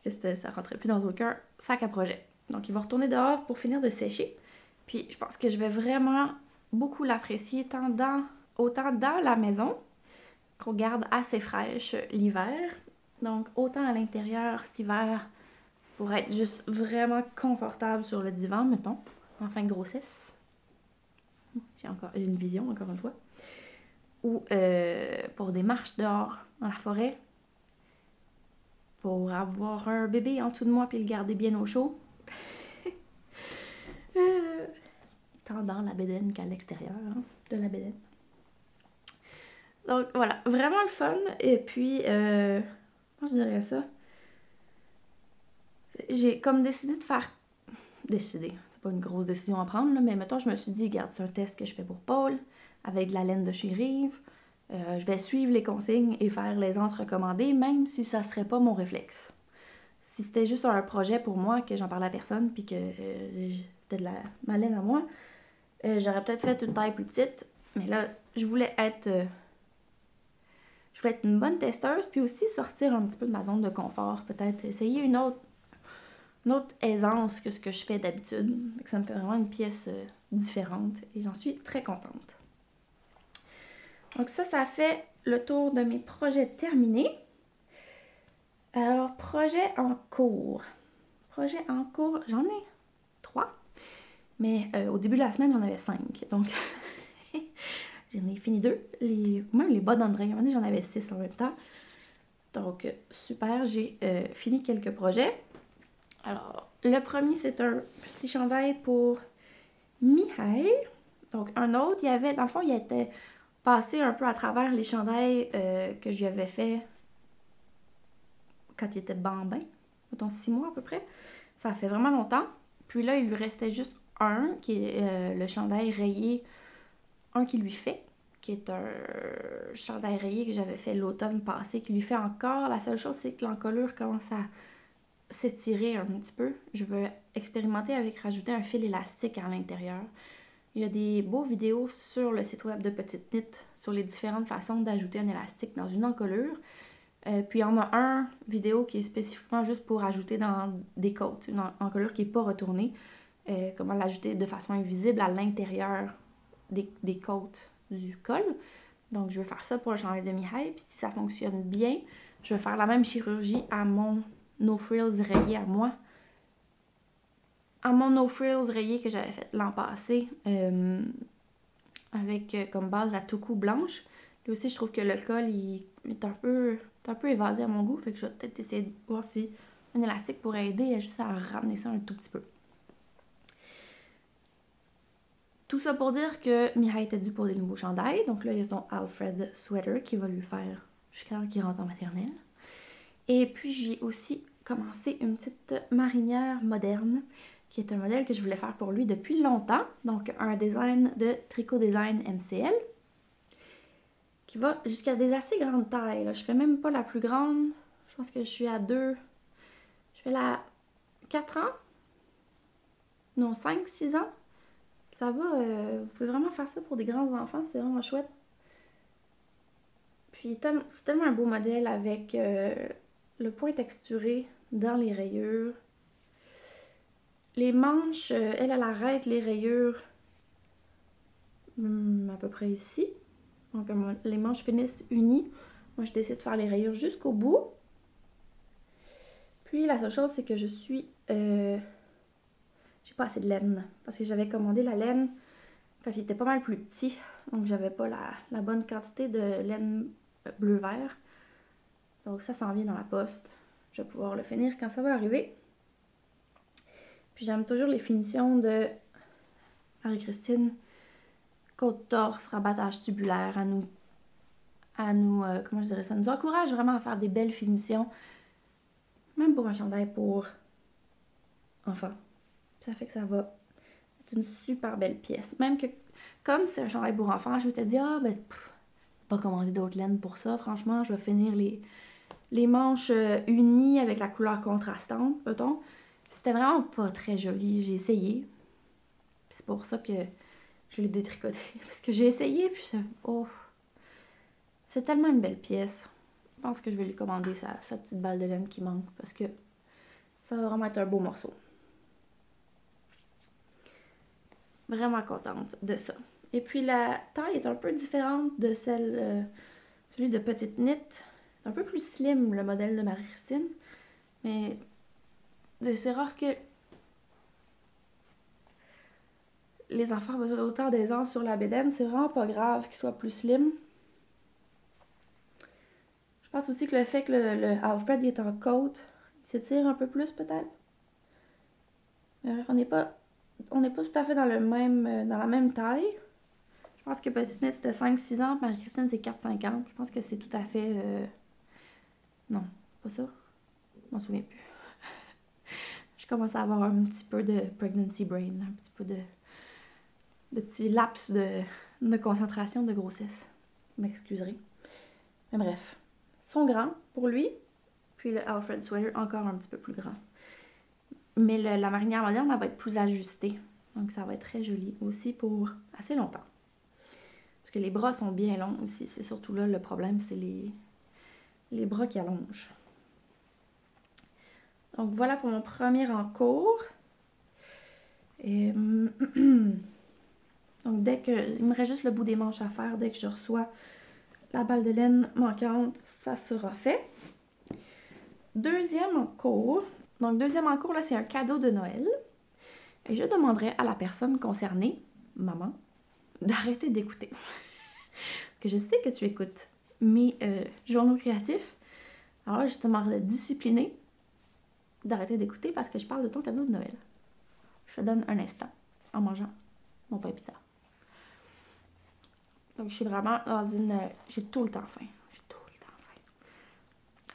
Parce que ça rentrait plus dans aucun sac à projet. Donc, il va retourner dehors pour finir de sécher. Puis, je pense que je vais vraiment beaucoup l'apprécier tant dans autant dans la maison, qu'on garde assez fraîche l'hiver. Donc, autant à l'intérieur cet hiver, pour être juste vraiment confortable sur le divan, mettons, en fin de grossesse. J'ai une vision, encore une fois. Ou pour des marches dehors, dans la forêt. Pour avoir un bébé en dessous de moi puis le garder bien au chaud. Tant dans la bédaine qu'à l'extérieur de la bédaine. Donc voilà, vraiment le fun. Et puis, comment je dirais ça? J'ai comme décidé de faire... Décidé, c'est pas une grosse décision à prendre, là, mais mettons, je me suis dit, regarde, c'est un test que je fais pour Paul, avec de la laine de chez Rive. Je vais suivre les consignes et faire l'aisance recommandée, même si ça serait pas mon réflexe. Si c'était juste un projet pour moi, que j'en parlais à personne, puis que c'était de ma laine à moi, j'aurais peut-être fait une taille plus petite. Mais là, je voulais être une bonne testeuse, puis aussi sortir un petit peu de ma zone de confort. Peut-être essayer une autre aisance que ce que je fais d'habitude. Ça me fait vraiment une pièce différente et j'en suis très contente. Donc ça fait le tour de mes projets terminés. Alors, projet en cours. Projet en cours, j'en ai 3. Mais au début de la semaine, j'en avais 5. Donc, j'en ai fini 2. Même les bas d'André, j'en avais 6 en même temps. Donc, super, j'ai fini quelques projets. Alors, le premier, c'est un petit chandail pour Mihai. Donc, un autre, dans le fond, il était passé un peu à travers les chandails que je lui avais fait quand il était bambin, mettons 6 mois à peu près. Ça fait vraiment longtemps. Puis là, il lui restait juste un, qui est le chandail rayé, un qui lui fait, qui est un chandail rayé que j'avais fait l'automne passé, qui lui fait encore. La seule chose, c'est que l'encolure commence à s'étirer un petit peu. Je veux expérimenter avec rajouter un fil élastique à l'intérieur. Il y a des beaux vidéos sur le site web de Petite Knit sur les différentes façons d'ajouter un élastique dans une encolure. Puis il y en a un vidéo qui est spécifiquement juste pour ajouter dans des côtes, une encolure qui n'est pas retournée. Comment l'ajouter de façon invisible à l'intérieur des côtes du col. Donc je vais faire ça pour le chandail de Mihai. Puis si ça fonctionne bien, je vais faire la même chirurgie à mon No Frills rayé à moi. À mon No Frills rayé que j'avais fait l'an passé avec comme base la Toku blanche. Là aussi, je trouve que le col il est un peu évasé à mon goût. Fait que je vais peut-être essayer de voir si un élastique pourrait aider juste à ramener ça un tout petit peu. Tout ça pour dire que Mihai était due pour des nouveaux chandails. Donc là, il y a son Alfred Sweater qui va lui faire jusqu'à temps qu'il rentre en maternelle. Et puis, j'ai aussi commencé une petite marinière moderne, qui est un modèle que je voulais faire pour lui depuis longtemps. Donc, un design de Tricot Design MCL, qui va jusqu'à des assez grandes tailles. Là. Je fais même pas la plus grande. Je pense que je suis à 2. Je fais la 4 ans. Non, 5, 6 ans. Ça va, vous pouvez vraiment faire ça pour des grands enfants, c'est vraiment chouette. Puis c'est tellement un beau modèle avec le point texturé dans les rayures. Les manches, elle arrête les rayures à peu près ici. Donc les manches finissent unies. Moi je décide de faire les rayures jusqu'au bout. Puis la seule chose c'est que j'ai pas assez de laine. Parce que j'avais commandé la laine quand il était pas mal plus petit. Donc j'avais pas la bonne quantité de laine bleu-vert. Donc ça s'en vient dans la poste. Je vais pouvoir le finir quand ça va arriver. Puis j'aime toujours les finitions de Marie-Christine. Côte-torse, rabattage tubulaire. Comment je dirais ça? Nous encourage vraiment à faire des belles finitions. Même pour un chandail pour enfants. Ça fait que ça va être une super belle pièce. Même que, comme c'est un chandail pour enfants, je vais te dire, pas commander d'autres laines pour ça. Franchement, je vais finir les manches unies avec la couleur contrastante, mettons. C'était vraiment pas très joli. J'ai essayé. C'est pour ça que je l'ai détricoté. Parce que j'ai essayé, puis c'est tellement une belle pièce. Je pense que je vais lui commander sa petite balle de laine qui manque. Parce que ça va vraiment être un beau morceau. Vraiment contente de ça. Et puis la taille est un peu différente de celui de Petite Knit. C'est un peu plus slim, le modèle de Marie-Christine. Mais c'est rare que les enfants ont besoin d'autant d'aisance sur la bédaine. C'est vraiment pas grave qu'il soit plus slim. Je pense aussi que le fait que le Alfred il est en côte, il s'étire un peu plus peut-être. Mais bref, on n'est pas tout à fait dans la même taille. Je pense que Petite Knit c'était 5-6 ans, Marie-Christine c'est 4-5 ans. Je pense que c'est tout à fait... Non, pas ça. Je m'en souviens plus. Je commence à avoir un petit peu de pregnancy brain, un petit peu de petits laps de concentration de grossesse. Vous m'excuserez. Mais bref, ils sont grands pour lui. Puis le Alfred Sweater encore un petit peu plus grand. Mais la marinière moderne, elle va être plus ajustée. Donc ça va être très joli aussi pour assez longtemps. Parce que les bras sont bien longs aussi. C'est surtout là le problème, c'est les bras qui allongent. Donc voilà pour mon premier en cours. Et, donc il me reste juste le bout des manches à faire. Dès que je reçois la balle de laine manquante, ça sera fait. Deuxième en cours. Donc deuxième en cours, là, c'est un cadeau de Noël. Et je demanderai à la personne concernée, maman, d'arrêter d'écouter. Que je sais que tu écoutes mes journaux créatifs. Alors là, je te demande de discipliner, d'arrêter d'écouter parce que je parle de ton cadeau de Noël. Je te donne un instant en mangeant mon pain pita. Donc, je suis vraiment dans une... J'ai tout le temps faim. J'ai tout le temps faim.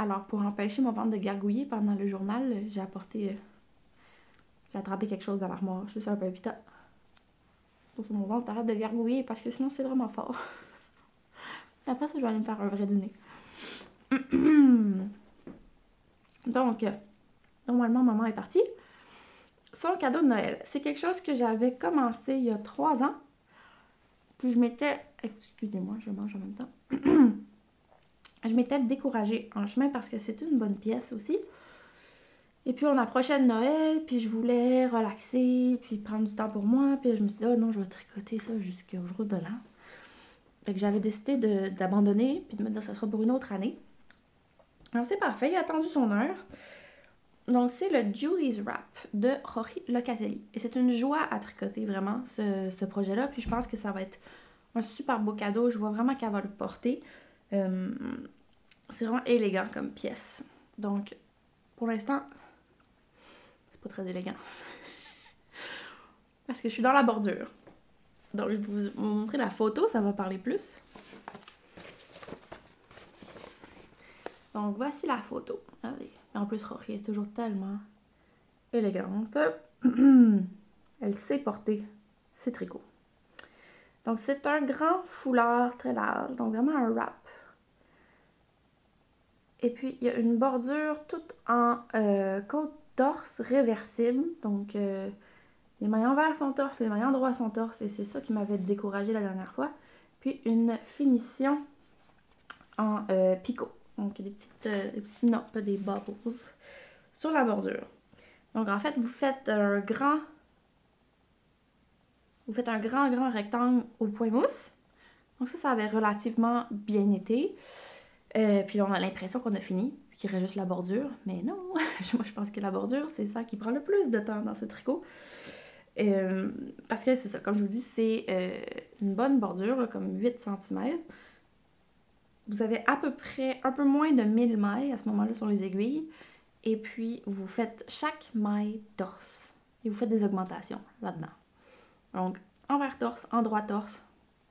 Alors, pour empêcher mon ventre de gargouiller pendant le journal, j'ai apporté... j'ai attrapé quelque chose dans l'armoire. Juste un pain pita. Pour que mon ventre arrête de gargouiller parce que sinon, c'est vraiment fort. Après ça, je vais aller me faire un vrai dîner. Donc, normalement, maman est partie. Son cadeau de Noël, c'est quelque chose que j'avais commencé il y a 3 ans. Puis je m'étais... Excusez-moi, je mange en même temps. Je m'étais découragée en chemin parce que c'est une bonne pièce aussi. Et puis on approchait de Noël, puis je voulais relaxer, puis prendre du temps pour moi. Puis je me suis dit, oh non, je vais tricoter ça jusqu'au jour de l'an. Donc j'avais décidé d'abandonner, puis de me dire que ça sera pour une autre année. Alors c'est parfait, il a attendu son heure. Donc c'est le Julie's Wrap de Rory Locatelli. Et c'est une joie à tricoter vraiment ce projet-là. Puis je pense que ça va être un super beau cadeau. Je vois vraiment qu'elle va le porter. C'est vraiment élégant comme pièce. Donc pour l'instant, c'est pas très élégant. Parce que je suis dans la bordure. Donc je vais vous montrer la photo, ça va parler plus. Donc voici la photo. Regardez. En plus, Rory est toujours tellement élégante. Elle sait porter ses tricots. Donc c'est un grand foulard très large, donc vraiment un wrap. Et puis il y a une bordure toute en côte torse réversible. Donc les mailles envers sont torse, les mailles endroits sont torse. Et c'est ça qui m'avait découragée la dernière fois. Puis une finition en picot. Donc des petites notes, des bubbles sur la bordure. Donc en fait, vous faites un grand rectangle au point mousse. Donc ça avait relativement bien été. Puis là, on a l'impression qu'on a fini, qu'il reste juste la bordure. Mais non, moi je pense que la bordure, c'est ça qui prend le plus de temps dans ce tricot. Parce que c'est ça, comme je vous dis, c'est une bonne bordure, là, comme 8 cm. Vous avez à peu près un peu moins de 1000 mailles à ce moment-là sur les aiguilles. Et puis, vous faites chaque maille torse. Et vous faites des augmentations là-dedans. Donc, envers torse, endroit torse.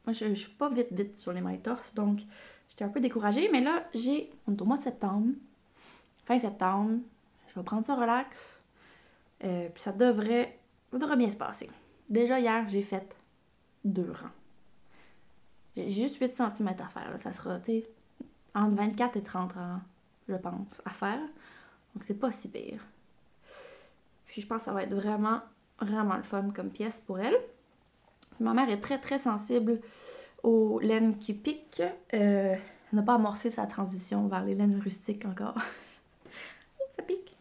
Moi, je suis pas vite sur les mailles torse. Donc, j'étais un peu découragée. Mais là, on est au mois de septembre. Fin septembre. Je vais prendre ça relax. Puis ça devrait bien se passer. Déjà, hier, j'ai fait 2 rangs. J'ai juste 8 cm à faire. Là. Ça sera, tu sais, entre 24 et 30 rangs, je pense, à faire. Donc, c'est pas si pire. Puis, je pense que ça va être vraiment, vraiment le fun comme pièce pour elle. Puis, ma mère est très, très sensible aux laines qui piquent. Elle n'a pas amorcé sa transition vers les laines rustiques encore. Ça pique.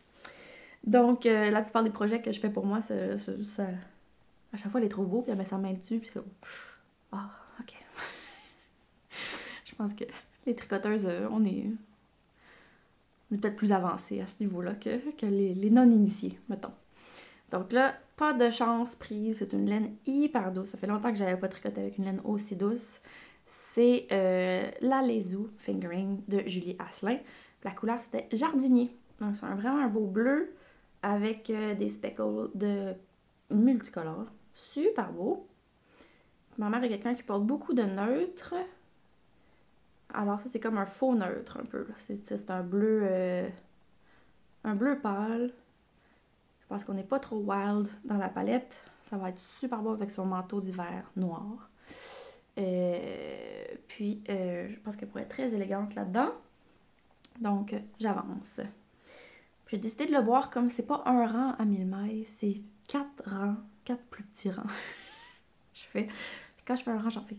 Donc, la plupart des projets que je fais pour moi, à chaque fois, elle est trop beau, puis elle met sa main dessus, puis Ah, ok. Je pense que les tricoteuses, on est peut-être plus avancés à ce niveau-là que les non-initiés, mettons. Donc là, pas de chance prise. C'est une laine hyper douce. Ça fait longtemps que j'avais pas tricoté avec une laine aussi douce. C'est la Lezu Fingering de Julie Asselin. La couleur, c'était Jardinier. Donc c'est vraiment un beau bleu avec des speckles de multicolores. Super beau. Ma mère est quelqu'un qui porte beaucoup de neutres. Alors ça, c'est comme un faux neutre un peu. C'est un bleu pâle. Je pense qu'on n'est pas trop wild dans la palette. Ça va être super beau avec son manteau d'hiver noir. Puis, je pense qu'elle pourrait être très élégante là-dedans. Donc, j'avance. J'ai décidé de le voir comme c'est pas un rang à 1000 mailles, c'est 4 rangs, 4 plus petits rangs. Quand je fais un rang, j'en fais.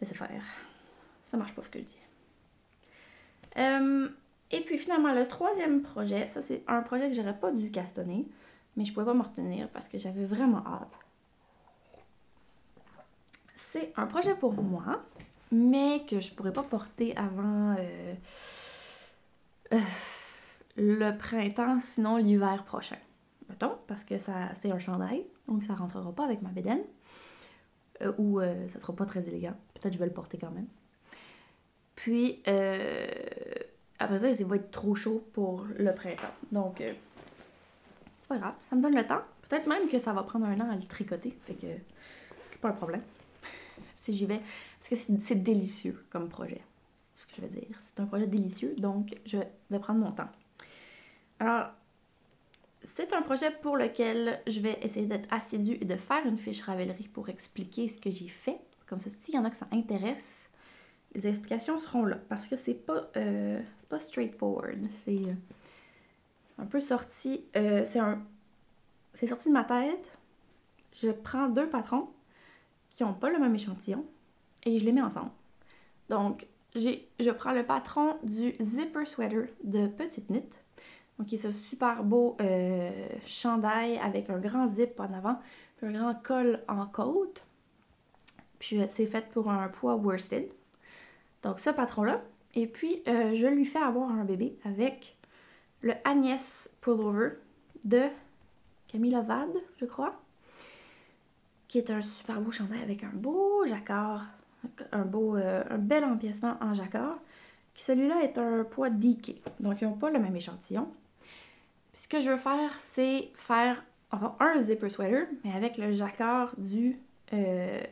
Laissez faire. Ça marche pas ce que je dis. Et puis finalement, le troisième projet, ça c'est un projet que j'aurais pas dû castonner, mais je pouvais pas me retenir parce que j'avais vraiment hâte. C'est un projet pour moi, mais que je pourrais pas porter avant le printemps, sinon l'hiver prochain. Mettons, parce que c'est un chandail, donc ça rentrera pas avec ma bédaine. Ou ça sera pas très élégant. Peut-être que je vais le porter quand même. Puis, après ça, ça va être trop chaud pour le printemps. Donc, c'est pas grave, ça me donne le temps. Peut-être même que ça va prendre un an à le tricoter. Fait que c'est pas un problème. Si j'y vais. Parce que c'est délicieux comme projet. C'est ce que je veux dire. C'est un projet délicieux, donc je vais prendre mon temps. Alors, c'est un projet pour lequel je vais essayer d'être assidue et de faire une fiche Ravelry pour expliquer ce que j'ai fait. Comme ça, s'il y en a que ça intéresse, les explications seront là. Parce que c'est pas straightforward. C'est un peu sorti. C'est sorti de ma tête. Je prends 2 patrons qui n'ont pas le même échantillon et je les mets ensemble. Donc, je prends le patron du Zipper Sweater de Petite Knit. Donc, qui est ce super beau chandail avec un grand zip en avant, puis un grand col en côte. Puis, c'est fait pour un poids worsted. Donc, ce patron-là. Et puis, je lui fais avoir un bébé avec le Agnès Pullover de Camille Lavade, je crois. Qui est un super beau chandail avec un beau jacquard. Un bel empiècement en jacquard. Qui celui-là est un poids DK. Donc, ils n'ont pas le même échantillon. Puis ce que je veux faire, c'est faire un zipper sweater, mais avec le jacquard du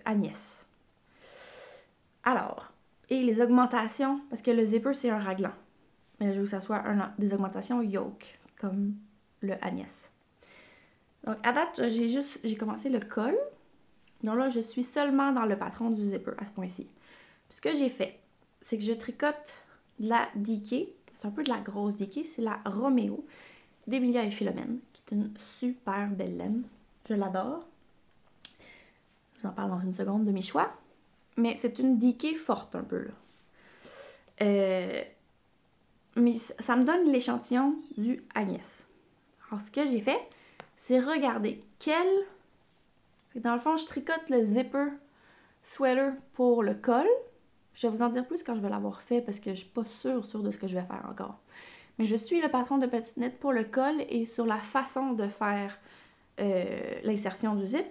Agnès. Alors, et les augmentations, parce que le zipper, c'est un raglan. Mais je veux que ça soit des augmentations yoke, comme le Agnès. Donc, à date, j'ai commencé le col. Donc là, je suis seulement dans le patron du zipper à ce point-ci. Puis ce que j'ai fait, c'est que je tricote la DK. C'est un peu de la grosse DK, c'est la Roméo d'Emilia et Philomène, qui est une super belle laine. Je l'adore. Je vous en parle dans une seconde de mes choix. Mais c'est une DK forte un peu, là. Mais ça me donne l'échantillon du Agnès. Alors, ce que j'ai fait, c'est regarder Dans le fond, je tricote le zipper sweater pour le col. Je vais vous en dire plus quand je vais l'avoir fait parce que je suis pas sûre de ce que je vais faire encore. Mais je suis le patron de Petite Knit pour le col et sur la façon de faire l'insertion du zip.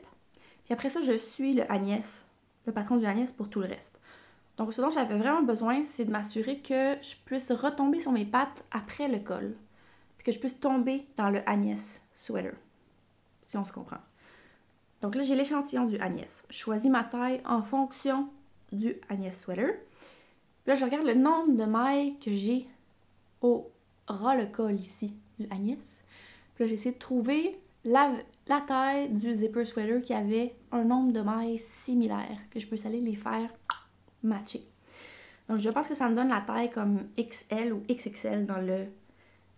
Puis après ça, je suis le patron du Agnès pour tout le reste. Donc ce dont j'avais vraiment besoin, c'est de m'assurer que je puisse retomber sur mes pattes après le col. Puis que je puisse tomber dans le Agnès sweater. Si on se comprend. Donc là, j'ai l'échantillon du Agnès. Je choisis ma taille en fonction du Agnès sweater. Puis là, je regarde le nombre de mailles que j'ai au ras-le-col ici du Agnès. Puis là, j'ai essayé de trouver la taille du zipper sweater qui avait un nombre de mailles similaire, que je peux aller les faire matcher. Donc, je pense que ça me donne la taille comme XL ou XXL dans le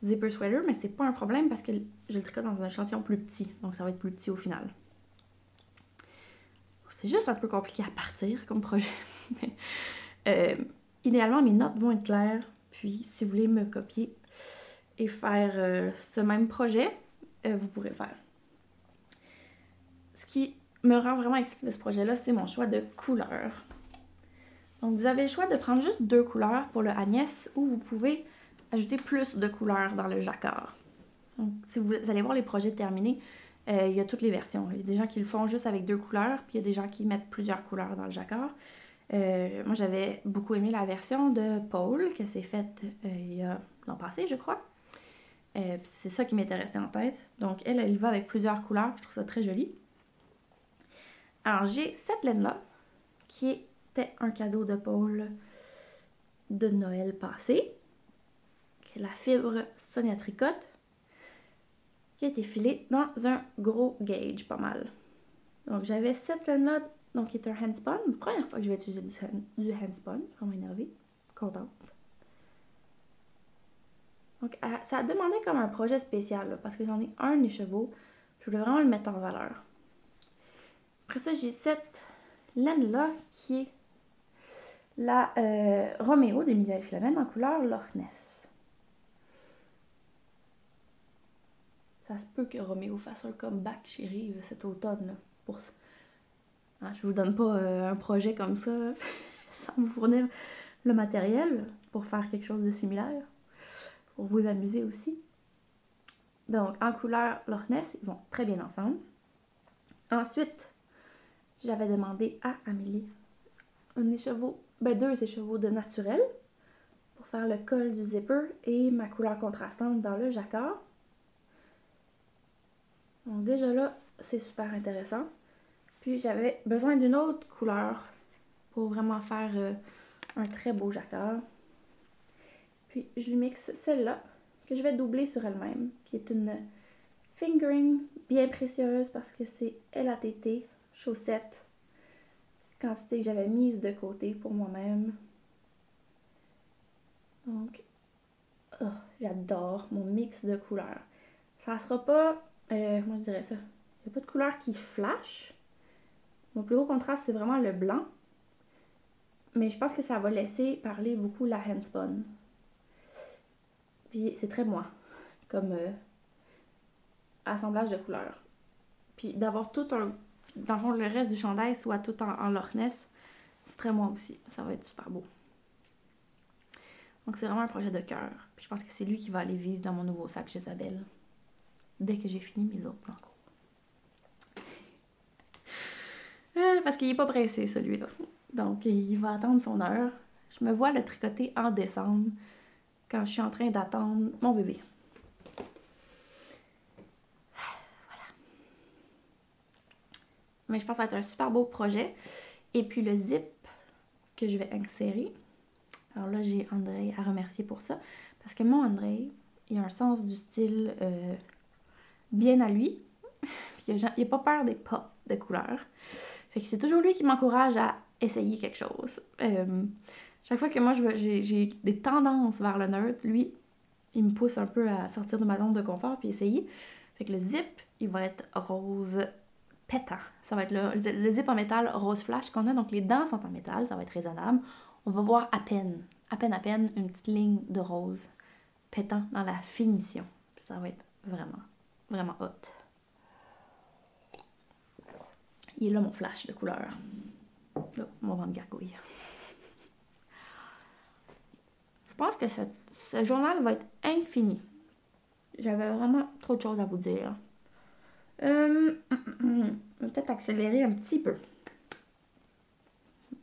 zipper sweater, mais c'est pas un problème parce que je le tricote dans un échantillon plus petit. Donc, ça va être plus petit au final. C'est juste un peu compliqué à partir comme projet. Idéalement, mes notes vont être claires. Puis, si vous voulez me copier et faire ce même projet, vous pourrez le faire. Ce qui me rend vraiment excitée de ce projet-là, c'est mon choix de couleurs. Donc, vous avez le choix de prendre juste 2 couleurs pour le Agnès ou vous pouvez ajouter plus de couleurs dans le jacquard. Donc, si vous allez voir les projets terminés, il y a toutes les versions. Il y a des gens qui le font juste avec 2 couleurs, puis il y a des gens qui mettent plusieurs couleurs dans le jacquard. Moi, j'avais beaucoup aimé la version de Paul, que c'est faite il y a l'an passé, je crois. C'est ça qui m'était resté en tête. Donc, elle y va avec plusieurs couleurs. Je trouve ça très joli. Alors, j'ai cette laine-là, qui était un cadeau de Paul de Noël passé. Qui est la fibre Sonia Tricotte, qui a été filée dans un gros gauge, pas mal. Donc, j'avais cette laine-là, donc qui est un handspun. Première fois que je vais utiliser du handspun. Vraiment énervée. Contente. Donc, ça a demandé comme un projet spécial, là, parce que j'en ai un écheveau. Je voulais vraiment le mettre en valeur. Après ça, j'ai cette laine-là qui est la Roméo d'Emilia et Philomène en couleur Loch Ness. Ça se peut que Roméo fasse un comeback chez Rive cet automne. Là, pour ça. Ah, je vous donne pas un projet comme ça sans vous fournir le matériel pour faire quelque chose de similaire. Pour vous amuser aussi. Donc, en couleur Loch Ness, ils vont très bien ensemble. Ensuite, j'avais demandé à Amélie deux écheveaux de naturel pour faire le col du zipper et ma couleur contrastante dans le jacquard. Donc déjà là, c'est super intéressant. Puis j'avais besoin d'une autre couleur pour vraiment faire un très beau jacquard. Puis je lui mixe celle-là que je vais doubler sur elle-même, qui est une fingering bien précieuse parce que c'est LATT, chaussette. Quantité que j'avais mise de côté pour moi-même. Donc, j'adore mon mix de couleurs. Ça sera pas, comment je dirais ça? Il n'y a pas de couleur qui flash. Mon plus gros contraste, c'est vraiment le blanc. Mais je pense que ça va laisser parler beaucoup la handspun. Puis c'est très moi, comme assemblage de couleurs. Puis d'avoir tout un... Dans le fond, le reste du chandail soit tout en Loch Ness, c'est très moi aussi. Ça va être super beau. Donc c'est vraiment un projet de cœur. Puis je pense que c'est lui qui va aller vivre dans mon nouveau sac chez Isabelle. Dès que j'ai fini mes autres en cours. Parce qu'il n'est pas pressé, celui-là. Donc il va attendre son heure. Je me vois le tricoter en décembre, quand je suis en train d'attendre mon bébé. Voilà. Mais je pense que ça va être un super beau projet. Et puis le zip que je vais insérer. Alors là, j'ai André à remercier pour ça. Parce que mon André, il a un sens du style bien à lui. Puis il n'a pas peur des pops de couleurs. Fait que c'est toujours lui qui m'encourage à essayer quelque chose. Chaque fois que moi j'ai des tendances vers le neutre, lui, il me pousse un peu à sortir de ma zone de confort puis essayer. Fait que le zip, il va être rose pétant. Ça va être le zip en métal rose flash qu'on a. Donc les dents sont en métal, ça va être raisonnable. On va voir à peine, une petite ligne de rose pétant dans la finition. Ça va être vraiment, vraiment hot. Il est là mon flash de couleur. Oh, mon ventre gargouille. Je pense que ce journal va être infini. J'avais vraiment trop de choses à vous dire. Je vais peut-être accélérer un petit peu.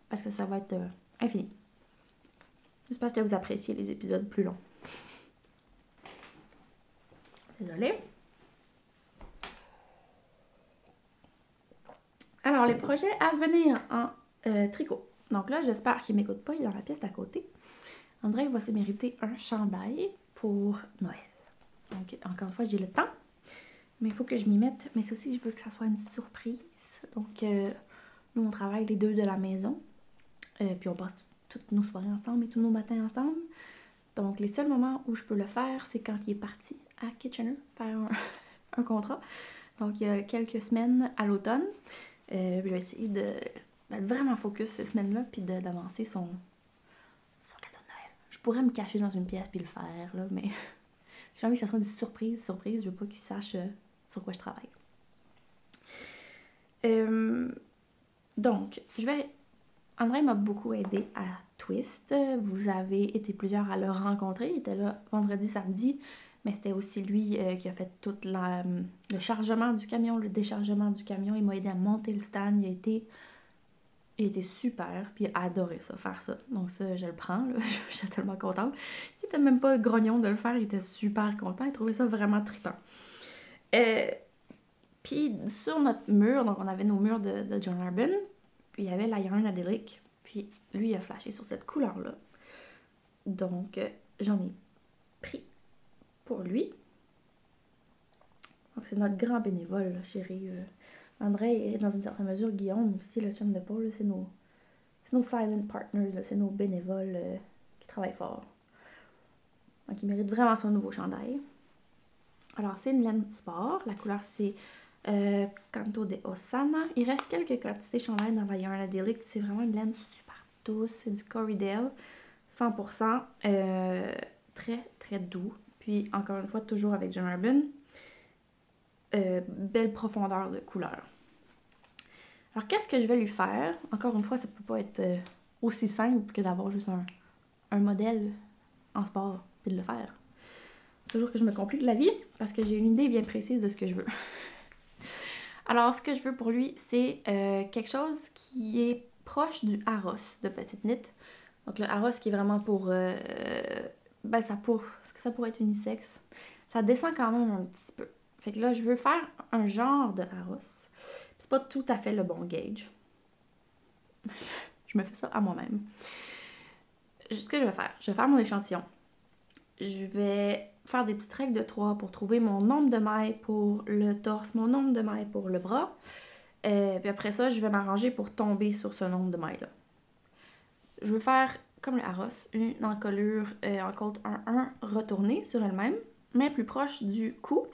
Parce que ça va être infini. J'espère que vous appréciez les épisodes plus longs. Désolée. Alors, les projets à venir en tricot. Donc là, j'espère qu'il ne m'écoute pas, il est dans la pièce d'à côté. André va se mériter un chandail pour Noël. Donc, encore une fois, j'ai le temps. Mais il faut que je m'y mette. Mais c'est aussi, je veux que ça soit une surprise. Donc, nous, on travaille les deux de la maison. Puis on passe toutes nos soirées ensemble et tous nos matins ensemble. Donc, les seuls moments où je peux le faire, c'est quand il est parti à Kitchener faire un contrat. Donc, il y a quelques semaines à l'automne. Je vais essayer d'être vraiment focus ces semaines-là puis d'avancer son cadeau de Noël. Je pourrais me cacher dans une pièce puis le faire, là, mais j'ai envie que ça soit une surprise. Je veux pas qu'il sache sur quoi je travaille. Donc, André m'a beaucoup aidé à Twist. Vous avez été plusieurs à le rencontrer. Il était là vendredi, samedi. Mais c'était aussi lui qui a fait tout le chargement du camion, le déchargement du camion. Il m'a aidé à monter le stand. Il était super. Puis il a adoré ça, faire ça. Donc ça, je le prends. Là. J'étais tellement contente. Il était même pas grognon de le faire. Il était super content. Il trouvait ça vraiment trippant. Puis sur notre mur, donc on avait nos murs de John Arbin. Puis il y avait l'iron adélique. Puis lui, il a flashé sur cette couleur-là. Donc j'en ai pris pour lui. Donc c'est notre grand bénévole, là, chérie. André et dans une certaine mesure Guillaume aussi, le chum de Paul, c'est nos silent partners, c'est nos bénévoles qui travaillent fort. Donc il mérite vraiment son nouveau chandail. Alors c'est une laine sport, la couleur c'est Canto de Osana. Il reste quelques quantités chandail dans la Yarn Adélique, c'est vraiment une laine super douce, c'est du Corriedale, 100%, très très doux. Puis encore une fois, toujours avec John Arbin. Belle profondeur de couleur. Alors, qu'est-ce que je vais lui faire? Encore une fois, ça peut pas être aussi simple que d'avoir juste un modèle en sport puis de le faire. Toujours que je me complique la vie parce que j'ai une idée bien précise de ce que je veux. Alors, ce que je veux pour lui, c'est quelque chose qui est proche du Harros de Petite Knit. Donc, le Harros qui est vraiment pour... ça pourrait être unisexe. Ça descend quand même un petit peu. Fait que là, je veux faire un genre de Harros. C'est pas tout à fait le bon gauge. Je me fais ça à moi-même. Ce que je vais faire mon échantillon. Je vais faire des petites règles de 3 pour trouver mon nombre de mailles pour le torse, mon nombre de mailles pour le bras. Puis après ça, je vais m'arranger pour tomber sur ce nombre de mailles-là. Je veux faire, comme le Harros, une encolure en côte 1-1 retournée sur elle-même, mais plus proche du cou.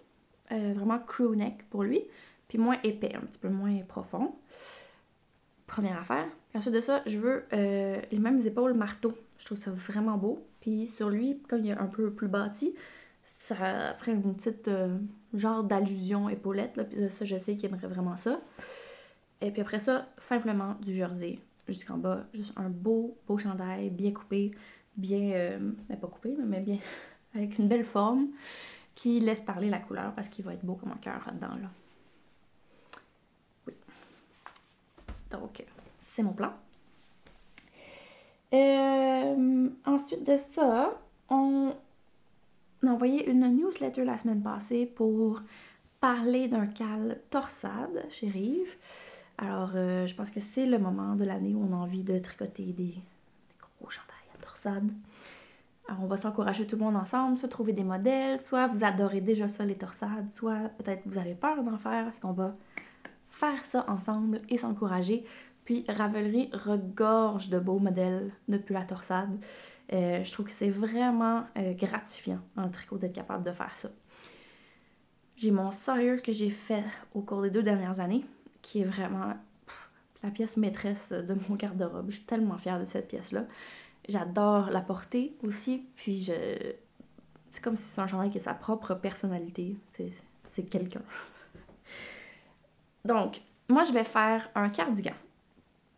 Vraiment crew neck pour lui, puis moins épais, un petit peu moins profond. Première affaire. Puis ensuite de ça, je veux les mêmes épaules marteau. Je trouve ça vraiment beau. Puis sur lui, comme il est un peu plus bâti, ça ferait une petite genre d'allusion épaulette. Là. Puis ça, je sais qu'il aimerait vraiment ça. Et puis après ça, simplement du jersey jusqu'en bas. Juste un beau chandail, bien coupé, bien... pas coupé, mais bien avec une belle forme qui laisse parler la couleur parce qu'il va être beau comme un cœur là-dedans. Là. Oui. Donc, c'est mon plan. Ensuite de ça, on a envoyé une newsletter la semaine passée pour parler d'un cal torsade chez Rive. Alors, je pense que c'est le moment de l'année où on a envie de tricoter des gros chandails à torsade. Alors, on va s'encourager tout le monde ensemble, se trouver des modèles. Soit vous adorez déjà ça, les torsades, soit peut-être vous avez peur d'en faire. On va faire ça ensemble et s'encourager. Puis Ravelry regorge de beaux modèles depuis la torsade. Je trouve que c'est vraiment gratifiant en tricot d'être capable de faire ça. J'ai mon Sawyer que j'ai fait au cours des 2 dernières années, qui est vraiment la pièce maîtresse de mon garde-robe. Je suis tellement fière de cette pièce-là. J'adore la porter aussi, puis c'est comme si c'est un chandail qui a sa propre personnalité. C'est quelqu'un. Donc, moi, je vais faire un cardigan.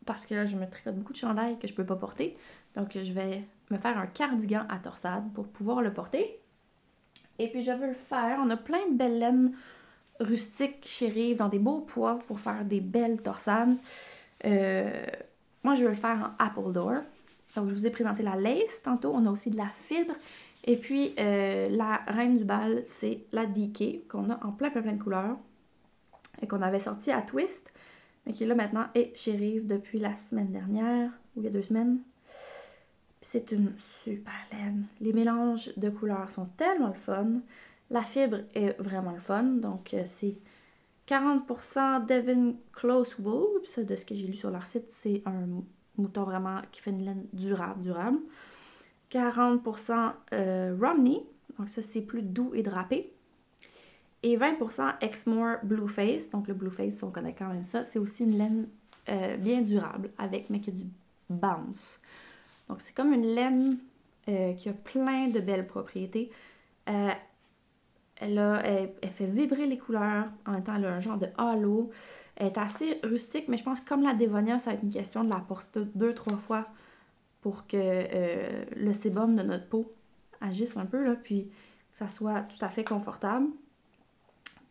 Parce que là, je me tricote beaucoup de chandails que je peux pas porter. Donc, je vais me faire un cardigan à torsade pour pouvoir le porter. Et puis, je veux le faire. On a plein de belles laines rustiques chez Rive dans des beaux pois pour faire des belles torsades. Moi, je veux le faire en apple door. Donc, je vous ai présenté la lace tantôt. On a aussi de la fibre. Et puis, la reine du bal, c'est la DK qu'on a en plein de couleurs. Et qu'on avait sorti à Twist. Mais qui là maintenant est chez Rive depuis la semaine dernière. Ou il y a 2 semaines. Puis c'est une super laine. Les mélanges de couleurs sont tellement le fun. La fibre est vraiment le fun. Donc, c'est 40% Devon Close Wool. Puis ça, de ce que j'ai lu sur leur site, c'est un mouton vraiment qui fait une laine durable. 40% Romney, donc ça c'est plus doux et drapé. Et 20% Exmoor Blueface, donc le Blueface, on connaît quand même ça, c'est aussi une laine bien durable, mais qui a du bounce. Donc c'est comme une laine qui a plein de belles propriétés. Elle fait vibrer les couleurs, en même temps elle a un genre de halo. Elle est assez rustique, mais je pense que comme la Dévonia, ça va être une question de la porter 2-3 fois pour que le sébum de notre peau agisse un peu, là, puis que ça soit tout à fait confortable.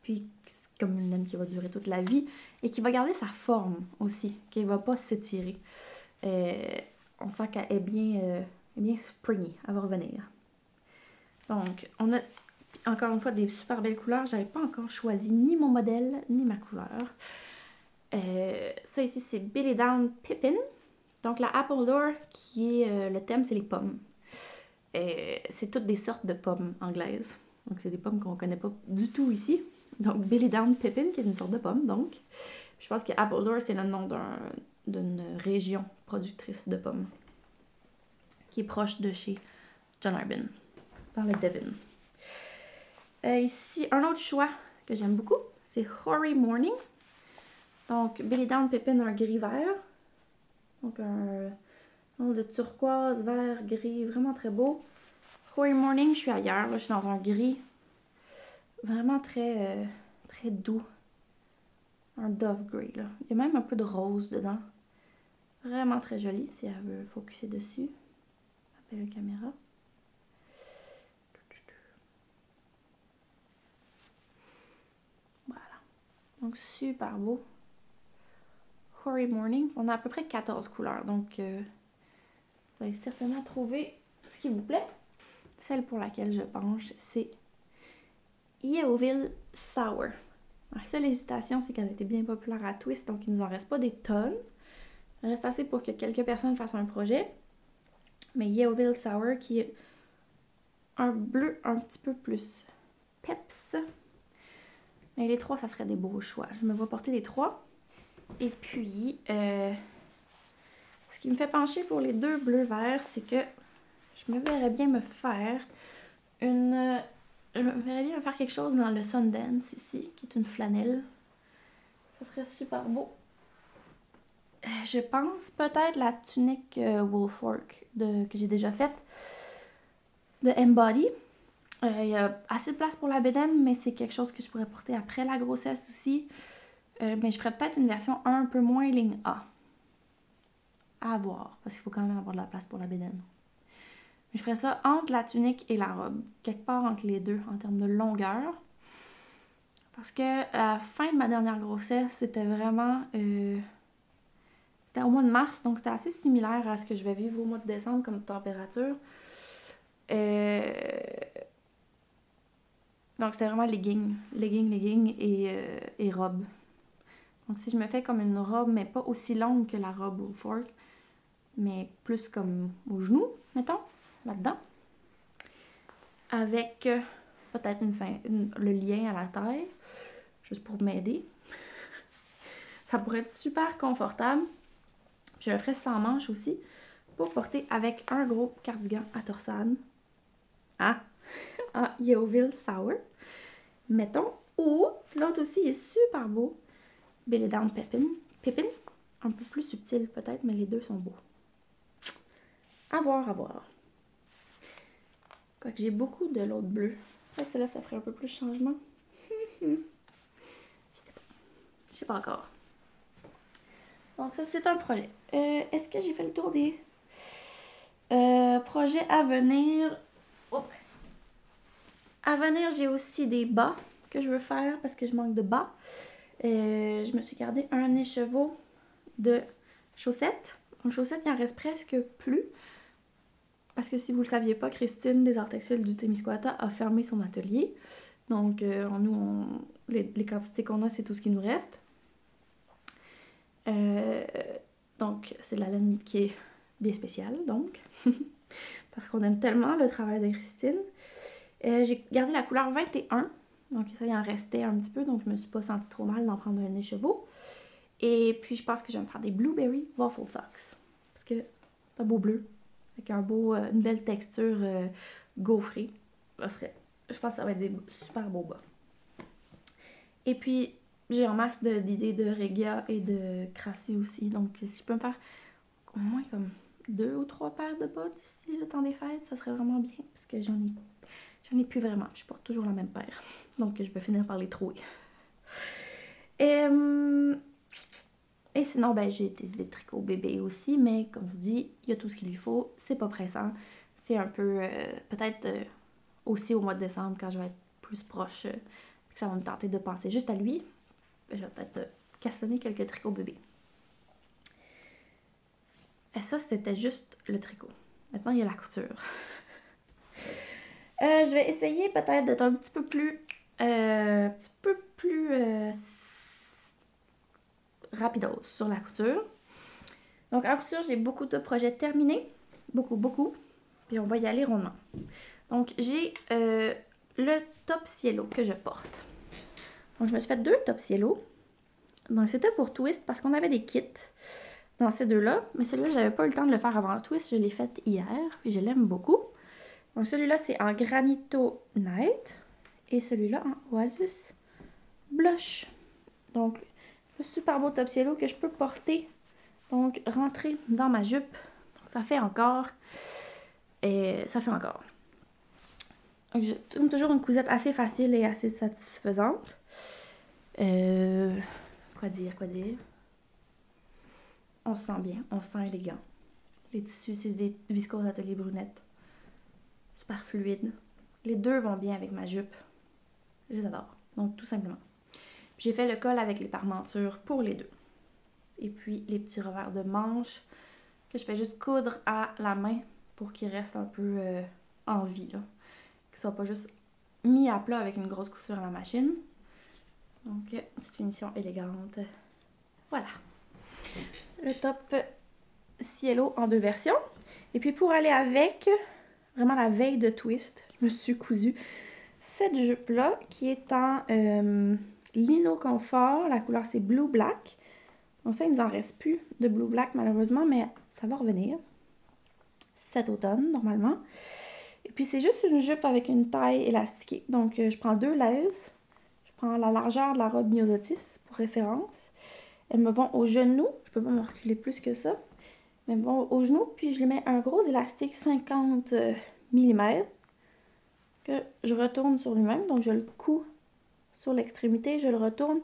Puis c'est comme une laine qui va durer toute la vie et qui va garder sa forme aussi, qui ne va pas s'étirer. On sent qu'elle est bien springy, elle va revenir. Donc, on a encore une fois des super belles couleurs. J'avais pas encore choisi ni mon modèle, ni ma couleur. Ça ici, c'est Billy Down Pippin. Donc, la Apple Door, qui est le thème, c'est les pommes. C'est toutes des sortes de pommes anglaises. Donc, c'est des pommes qu'on connaît pas du tout ici. Donc, Billy Down Pippin, qui est une sorte de pomme, donc. Je pense que Apple Door, c'est le nom d'une région productrice de pommes qui est proche de chez John Arbin, dans le Devon. Ici, un autre choix que j'aime beaucoup, c'est Hoary Morning. Donc, Billy Down Pippin, un gris-vert. Donc, un de turquoise, vert, gris, vraiment très beau. Hoary Morning, je suis ailleurs, là, je suis dans un gris vraiment très, très doux. Un Dove Grey, là. Il y a même un peu de rose dedans. Vraiment très joli, si elle veut focuser dessus. Appelle la caméra. Voilà. Donc, super beau. Hoary Morning. On a à peu près 14 couleurs, donc vous allez certainement trouver ce qui vous plaît. Celle pour laquelle je penche, c'est Yeovil Sour. La seule hésitation, c'est qu'elle était bien populaire à Twist, donc il nous en reste pas des tonnes. Il reste assez pour que quelques personnes fassent un projet. Mais Yeovil Sour, qui est un bleu un petit peu plus peps. Mais les trois, ça serait des beaux choix. Je me vois porter les trois. Et puis, ce qui me fait pencher pour les deux bleus-verts, c'est que je me verrais bien me faire je me verrais bien faire quelque chose dans le Sundance ici, qui est une flanelle. Ça serait super beau. Je pense peut-être la tunique Woolfolk que j'ai déjà faite de Embody. Il y a assez de place pour la bedaine, mais c'est quelque chose que je pourrais porter après la grossesse aussi. Mais je ferais peut-être une version un peu moins ligne A. À voir, parce qu'il faut quand même avoir de la place pour la bedaine. Mais je ferais ça entre la tunique et la robe, quelque part entre les deux en termes de longueur. Parce que la fin de ma dernière grossesse, c'était vraiment... c'était au mois de mars, donc c'était assez similaire à ce que je vais vivre au mois de décembre comme température. Donc c'était vraiment legging et robe. Donc si je me fais comme une robe, mais pas aussi longue que la robe au fork, mais plus comme au genou, mettons, là-dedans. Avec peut-être le lien à la taille, juste pour m'aider. Ça pourrait être super confortable. Je le ferais sans manches aussi, pour porter avec un gros cardigan à torsade. Ah! En Yeovil Sour. Mettons. Ou, l'autre aussi est super beau. Billy Down Pippin. Un peu plus subtil peut-être, mais les deux sont beaux. À voir, à voir. Quoique j'ai beaucoup de l'autre bleu. En fait, celle-là, ça ferait un peu plus changement. Je sais pas. Je sais pas encore. Donc ça, c'est un projet. Est-ce que j'ai fait le tour des projets à venir? Oh. À venir, j'ai aussi des bas que je veux faire parce que je manque de bas. Je me suis gardé un écheveau de chaussettes. En chaussettes, il en reste presque plus. Parce que si vous ne le saviez pas, Christine des Arts Textiles du Témiscouata a fermé son atelier. Donc, les quantités qu'on a, c'est tout ce qui nous reste. Donc, c'est de la laine qui est bien spéciale, donc. Parce qu'on aime tellement le travail de Christine. J'ai gardé la couleur 21. Donc, ça, il en restait un petit peu. Donc, je me suis pas sentie trop mal d'en prendre un écheveau. Et puis, je pense que je vais me faire des Blueberry Waffle Socks. Parce que c'est un beau bleu. Avec une belle texture gaufrée. Je pense que ça va être des super beaux bas. Et puis, j'ai en masse d'idées de Regia et de Crassy aussi. Donc, si je peux me faire au moins comme 2 ou 3 paires de bas d'ici le temps des fêtes, ça serait vraiment bien. Parce que j'en ai plus vraiment. Je porte toujours la même paire. Donc, je vais finir par les trouver. Et sinon, ben, j'ai des idées de tricot bébé aussi, mais comme je vous dis, il y a tout ce qu'il lui faut. C'est pas pressant. C'est un peu, peut-être aussi au mois de décembre, quand je vais être plus proche, que ça va me tenter de penser juste à lui. Ben, je vais peut-être cassonner quelques tricots bébé. Et ça, c'était juste le tricot. Maintenant, il y a la couture. Je vais essayer peut-être d'être un petit peu plus rapidos sur la couture. Donc en couture, j'ai beaucoup de projets terminés. Beaucoup. Puis on va y aller rondement. Donc j'ai le top cielo que je porte. Donc je me suis fait 2 top cielo. Donc c'était pour Twist parce qu'on avait des kits dans ces deux-là. Mais celui-là, j'avais pas eu le temps de le faire avant Twist. Je l'ai fait hier. Puis je l'aime beaucoup. Donc celui-là, c'est en Granito Night. Et celui-là en Oasis Blush. Donc, un super beau top cielo que je peux porter. Donc, rentrer dans ma jupe. Donc, ça fait encore. Et ça fait encore. Donc, je tourne toujours une cousette assez facile et assez satisfaisante. Quoi dire? On se sent bien, on se sent élégant. Les tissus, c'est des viscoses atelier brunette. Super fluide. Les deux vont bien avec ma jupe. Je les adore. Donc, tout simplement. J'ai fait le col avec les parmentures pour les deux. Et puis, les petits revers de manches que je fais juste coudre à la main pour qu'ils restent un peu en vie, là. Qu'ils soient pas juste mis à plat avec une grosse couture à la machine. Donc, une petite finition élégante. Voilà. Le top cielo en 2 versions. Et puis, pour aller avec, vraiment la veille de Twist, je me suis cousu cette jupe-là qui est en lino confort. La couleur, c'est Blue Black. Donc ça, il nous en reste plus de Blue Black malheureusement, mais ça va revenir cet automne normalement. Et puis c'est juste une jupe avec une taille élastiquée. Donc je prends 2 laises. Je prends la largeur de la robe Myosotis pour référence. Elles me vont au genou. Je peux pas me reculer plus que ça. Mais elles me vont au genou. Puis je lui mets un gros élastique 50 mm que je retourne sur lui-même. Donc je le couds sur l'extrémité, je le retourne.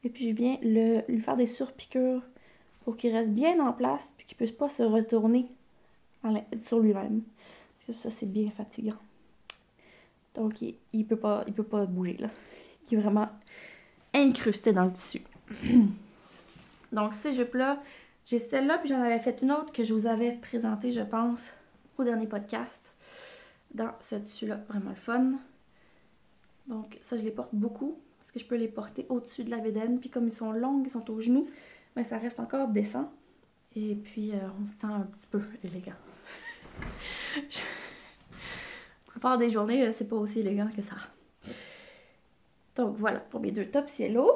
Et puis je viens lui faire des surpiqûres pour qu'il reste bien en place puis qu'il ne puisse pas se retourner sur lui-même. Parce que ça, c'est bien fatigant. Donc il peut pas bouger là. Il est vraiment incrusté dans le tissu. Donc ces jupes-là, j'ai celle-là puis j'en avais fait une autre que je vous avais présentée, je pense, au dernier podcast. Dans ce tissu-là, vraiment le fun. Donc ça, je les porte beaucoup. Que je peux les porter au-dessus de la bédaine. Puis comme ils sont longs, ils sont aux genoux, mais ça reste encore décent. Et puis on se sent un petit peu élégant. La plupart des journées, c'est pas aussi élégant que ça. Donc voilà pour mes 2 top cielo.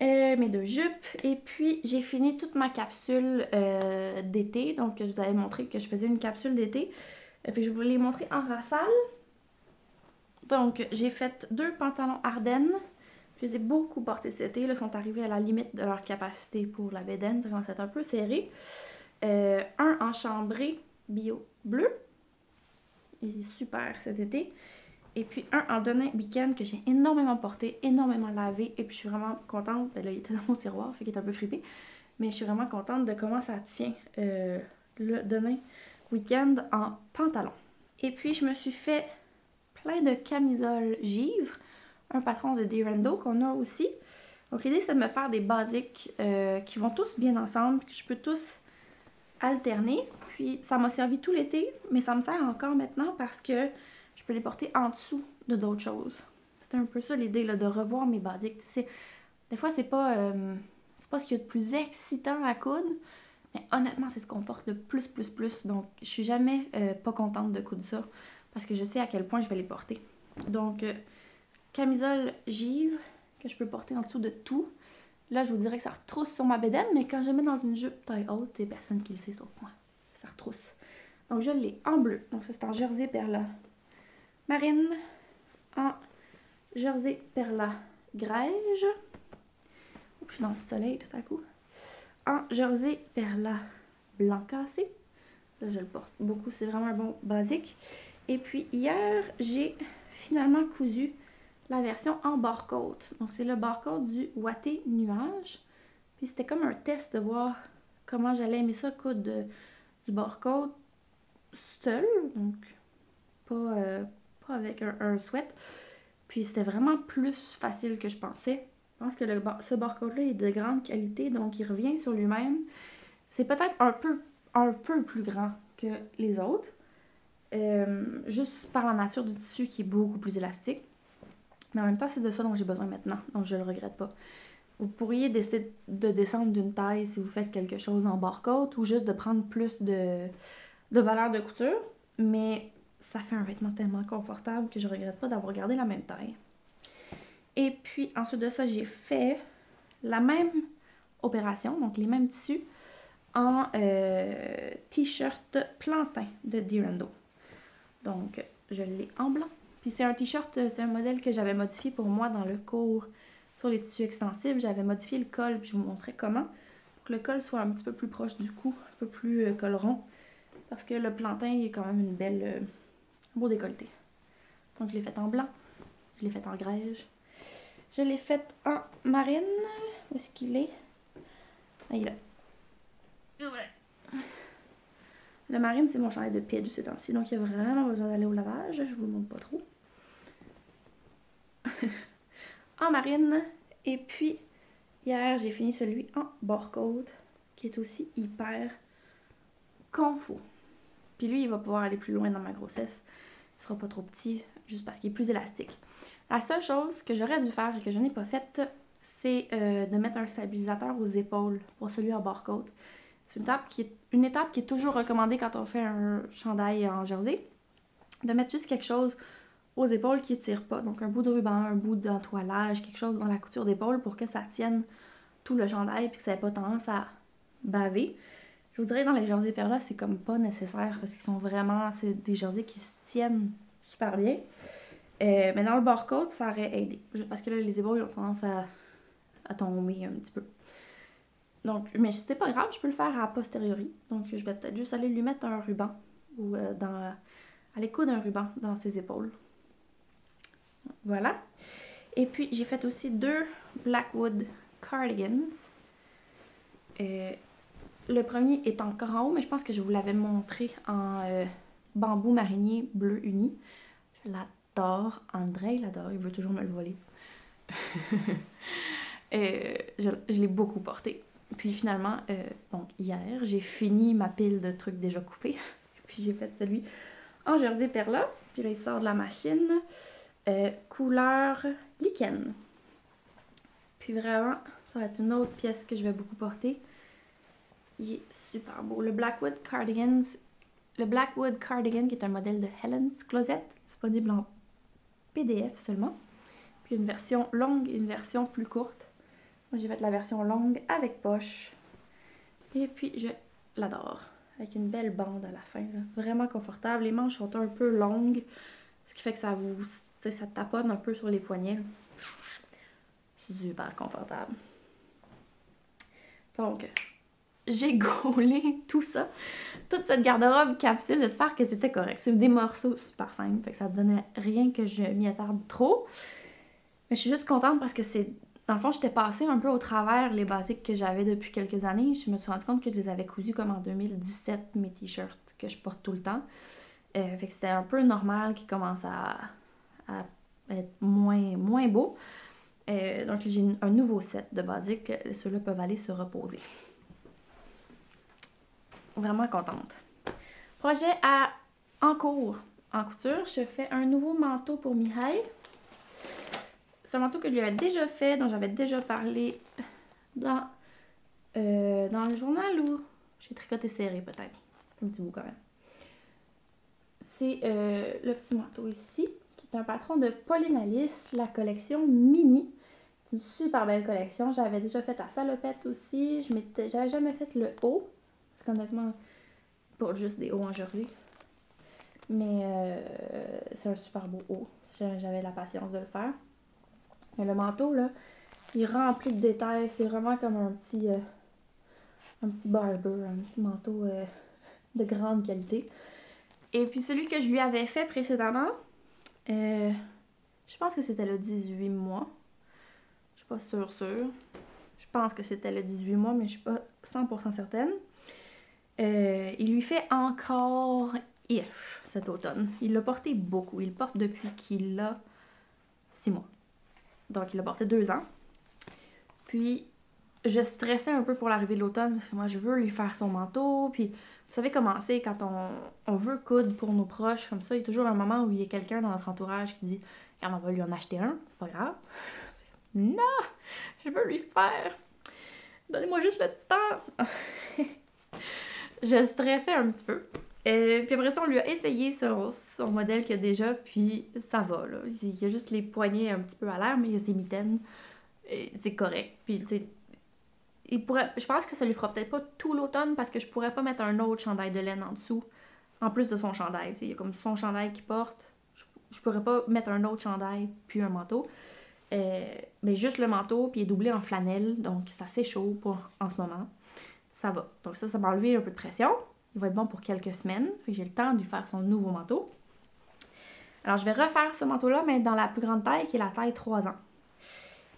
Mes 2 jupes. Et puis j'ai fini toute ma capsule d'été. Donc je vous avais montré que je faisais une capsule d'été. Puis je vous l'ai montré en rafale. Donc j'ai fait 2 pantalons Ardennes. Je les ai beaucoup portés cet été. Ils sont arrivés à la limite de leur capacité pour la bédaine. Ça commence à être un peu serré. Un en chambré bio bleu. Il est super cet été. Et puis un en denim week-end que j'ai énormément porté, énormément lavé. Et puis je suis vraiment contente. Ben là, il était dans mon tiroir, fait qu'il est un peu fripé. Mais je suis vraiment contente de comment ça tient le denim week-end en pantalon. Et puis je me suis fait plein de camisoles givre. Un patron de Direndo qu'on a aussi. Donc l'idée c'est de me faire des basiques qui vont tous bien ensemble, que je peux tous alterner. Puis ça m'a servi tout l'été, mais ça me sert encore maintenant parce que je peux les porter en dessous de d'autres choses. C'était un peu ça l'idée là, de revoir mes basiques. Des fois c'est pas ce qu'il y a de plus excitant à coudre, mais honnêtement c'est ce qu'on porte le plus. Donc je suis jamais pas contente de coudre ça parce que je sais à quel point je vais les porter. Donc camisole givre que je peux porter en dessous de tout. Là, je vous dirais que ça retrousse sur ma bédaine, mais quand je le mets dans une jupe taille haute, il n'y a personne qui le sait sauf moi. Ça retrousse. Donc, je l'ai en bleu. Donc, ça, c'est en jersey perla marine, en jersey perla grège. Oups, je suis dans le soleil tout à coup. En jersey perla blanc cassé. Là, je le porte beaucoup. C'est vraiment un bon basique. Et puis, hier, j'ai finalement cousu la version en barcode. Donc, c'est le barcode du Watté Nuage. Puis c'était comme un test de voir comment j'allais aimer ça coudre du bord-côte seul, donc pas avec un sweat. Puis c'était vraiment plus facile que je pensais. Je pense que ce bord-côte-là est de grande qualité, donc il revient sur lui-même. C'est peut-être un peu plus grand que les autres. Juste par la nature du tissu qui est beaucoup plus élastique. Mais en même temps, c'est de ça dont j'ai besoin maintenant, donc je le regrette pas. Vous pourriez décider de descendre d'une taille si vous faites quelque chose en bord-côte ou juste de prendre plus de valeur de couture, mais ça fait un vêtement tellement confortable que je regrette pas d'avoir gardé la même taille. Et puis ensuite de ça, j'ai fait la même opération, donc les mêmes tissus, en t-shirt plantain de Dirando. Donc je l'ai en blanc. Puis c'est un t-shirt, c'est un modèle que j'avais modifié pour moi dans le cours sur les tissus extensibles. J'avais modifié le col, puis je vous montrais comment, pour que le col soit un petit peu plus proche du cou, un peu plus col rond. Parce que le plantain, il est quand même une belle, beau décolleté. Donc je l'ai fait en blanc, je l'ai fait en grège, je l'ai fait en marine. Où est-ce qu'il est? Ah, il est là. Le marine, c'est mon chandail de pitch ces temps-ci, donc il y a vraiment besoin d'aller au lavage. Je vous le montre pas trop. En marine. Et puis, hier, j'ai fini celui en bord-côte, qui est aussi hyper confort. Puis lui, il va pouvoir aller plus loin dans ma grossesse. Il sera pas trop petit, juste parce qu'il est plus élastique. La seule chose que j'aurais dû faire et que je n'ai pas faite, c'est de mettre un stabilisateur aux épaules pour celui en bord-côte. C'est une étape qui est toujours recommandée quand on fait un chandail en jersey. De mettre juste quelque chose aux épaules qui ne tire pas. Donc un bout de ruban, un bout d'entoilage, quelque chose dans la couture d'épaule pour que ça tienne tout le chandail et que ça n'ait pas tendance à baver. Je vous dirais dans les jerseys Perla, c'est comme pas nécessaire parce qu'ils sont vraiment, c'est des jerseys qui se tiennent super bien. Mais dans le bord-côte, ça aurait aidé. Parce que là, les épaules ont tendance à tomber un petit peu. Donc, mais c'est pas grave, je peux le faire à posteriori. Donc, je vais peut-être juste aller lui mettre un ruban ou aller coudre un ruban dans ses épaules. Voilà. Et puis, j'ai fait aussi 2 Blackwood cardigans. Le premier est encore en haut, mais je pense que je vous l'avais montré en bambou marinier bleu uni. Je l'adore. André l'adore, il veut toujours me le voler. Je l'ai beaucoup porté. Puis finalement, donc hier, j'ai fini ma pile de trucs déjà coupés. Puis j'ai fait celui en jersey Perla. Puis là, il sort de la machine. Couleur lichen. Puis vraiment, ça va être une autre pièce que je vais beaucoup porter. Il est super beau. Le Blackwood Cardigan, qui est un modèle de Helen's Closet, disponible en PDF seulement. Puis une version longue et une version plus courte. Moi, j'ai fait la version longue avec poche. Et puis, je l'adore. Avec une belle bande à la fin. Là. Vraiment confortable. Les manches sont un peu longues. Ce qui fait que ça taponne un peu sur les poignets. C'est super confortable. Donc, j'ai gaulé tout ça. Toute cette garde-robe capsule. J'espère que c'était correct. C'est des morceaux super simples. Fait que ça ne donnait rien que je m'y attarde trop. Mais je suis juste contente parce que c'est... Dans le fond, j'étais passée un peu au travers les basiques que j'avais depuis quelques années. Je me suis rendu compte que je les avais cousus comme en 2017, mes t-shirts que je porte tout le temps. Fait que c'était un peu normal qu'ils commencent à être moins beaux. Donc j'ai un nouveau set de basiques. Ceux-là peuvent aller se reposer. Vraiment contente. Projet en cours en couture. Je fais un nouveau manteau pour Mihai. C'est un manteau que je lui avais déjà fait, dont j'avais déjà parlé dans le journal où j'ai tricoté serré peut-être. Un petit bout quand même. C'est le petit manteau ici, qui est un patron de Pauline Alice, la collection Mini. C'est une super belle collection. J'avais déjà fait la salopette aussi. J'avais jamais fait le haut. Parce qu'honnêtement, pas juste des hauts en jersey. Mais c'est un super beau haut. J'avais la patience de le faire. Mais le manteau, là, il est rempli de détails. C'est vraiment comme un petit barber, un petit manteau de grande qualité. Et puis celui que je lui avais fait précédemment, je pense que c'était le 18 mois. Je suis pas sûre. Je pense que c'était le 18 mois, mais je suis pas 100% certaine. Il lui fait encore ish cet automne. Il l'a porté beaucoup. Il le porte depuis qu'il a 6 mois. Donc, il l'a porté 2 ans. Puis, je stressais un peu pour l'arrivée de l'automne parce que moi, je veux lui faire son manteau. Puis, vous savez comment c'est quand on veut coudre pour nos proches comme ça. Il y a toujours un moment où il y a quelqu'un dans notre entourage qui dit « on va lui en acheter un, c'est pas grave. » Non! Je veux lui faire! Donnez-moi juste le temps! Je stressais un petit peu. Puis après ça, on lui a essayé son modèle qu'il a déjà, puis ça va, là. Il y a juste les poignets un petit peu à l'air, mais il y a ses mitaines. C'est correct. Puis, tu sais, je pense que ça lui fera peut-être pas tout l'automne, parce que je pourrais pas mettre un autre chandail de laine en dessous, en plus de son chandail. Tu sais, il y a comme son chandail qu'il porte. Je pourrais pas mettre un autre chandail, puis un manteau. Mais juste le manteau, puis il est doublé en flanelle, donc c'est assez chaud en ce moment. Ça va. Donc ça m'a enlevé un peu de pression. Il va être bon pour quelques semaines. J'ai le temps de lui faire son nouveau manteau. Alors je vais refaire ce manteau-là, mais dans la plus grande taille, qui est la taille 3 ans.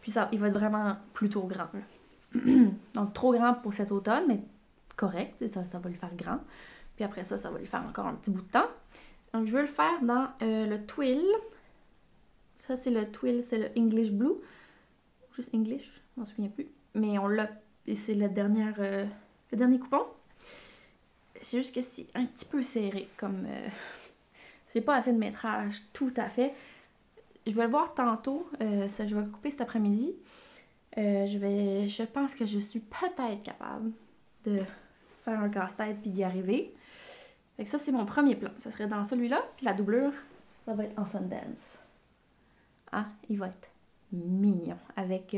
Puis il va être vraiment plutôt grand. Donc trop grand pour cet automne, mais correct. Ça va lui faire grand. Puis après ça va lui faire encore un petit bout de temps. Donc je veux le faire dans le twill. Ça c'est le twill, c'est le English Blue. Juste English, je m'en souviens plus. Mais on l'a, et c'est le dernier coupon. C'est juste que c'est un petit peu serré, comme... j'ai pas assez de métrage tout à fait. Je vais le voir tantôt, je vais le couper cet après-midi. Je pense que je suis peut-être capable de faire un casse-tête puis d'y arriver. Fait que ça, c'est mon premier plan. Ça serait dans celui-là, puis la doublure, ça va être en Sundance. Ah, il va être mignon, avec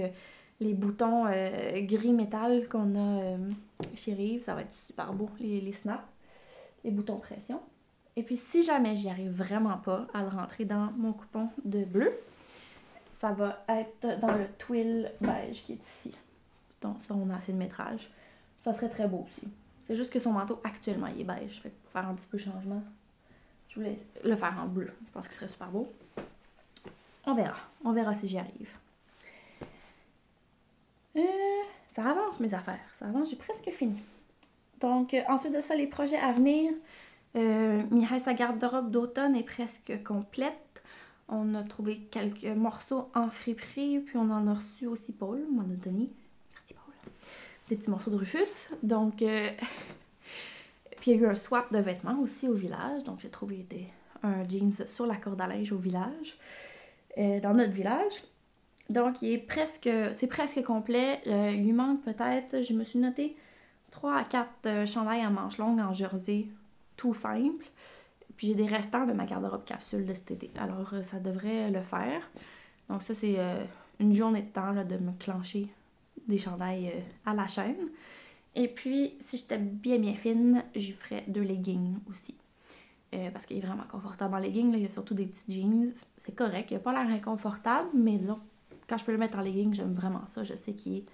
les boutons gris métal qu'on a chez Rive. Ça va être super beau, les snaps, les boutons pression. Et puis, si jamais j'y arrive vraiment pas à le rentrer dans mon coupon de bleu, ça va être dans le twill beige qui est ici. Donc, ça, on a assez de métrage. Ça serait très beau aussi. C'est juste que son manteau, actuellement, il est beige. Fait que pour faire un petit peu de changement, je voulais le faire en bleu. Je pense qu'il serait super beau. On verra. On verra si j'y arrive. Ça avance, mes affaires. Ça avance, j'ai presque fini. Donc, ensuite de ça, les projets à venir. Mireille, sa garde-robe d'automne est presque complète. On a trouvé quelques morceaux en friperie, puis on en a reçu aussi Paul, m'en a donné. Merci Paul. Des petits morceaux de Rufus. Donc, puis il y a eu un swap de vêtements aussi au village. Donc, j'ai trouvé un jeans sur la corde à linge au village, dans notre village. Donc, c'est presque complet. Il lui manque peut-être, je me suis noté 3 à 4 chandails à manches longues en jersey, tout simple. Puis j'ai des restants de ma garde-robe capsule de cet été. Alors, ça devrait le faire. Donc ça, c'est une journée de temps là, de me clencher des chandails à la chaîne. Et puis, si j'étais bien fine, j'y ferais 2 leggings aussi. Parce qu'il est vraiment confortable en leggings. Là. Il y a surtout des petits jeans. C'est correct. Il n'a pas l'air inconfortable, mais disons, quand je peux le mettre en leggings, j'aime vraiment ça. Je sais qu'il est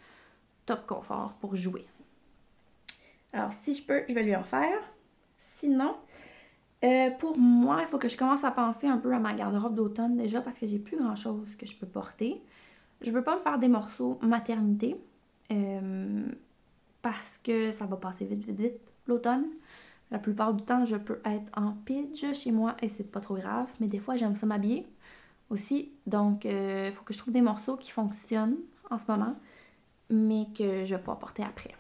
top confort pour jouer. Alors, si je peux, je vais lui en faire. Sinon... pour moi, il faut que je commence à penser un peu à ma garde-robe d'automne déjà parce que j'ai plus grand-chose que je peux porter. Je veux pas me faire des morceaux maternité parce que ça va passer vite l'automne. La plupart du temps, je peux être en pidge chez moi et c'est pas trop grave, mais des fois, j'aime ça m'habiller aussi. Donc, il faut que je trouve des morceaux qui fonctionnent en ce moment, mais que je vais pouvoir porter après.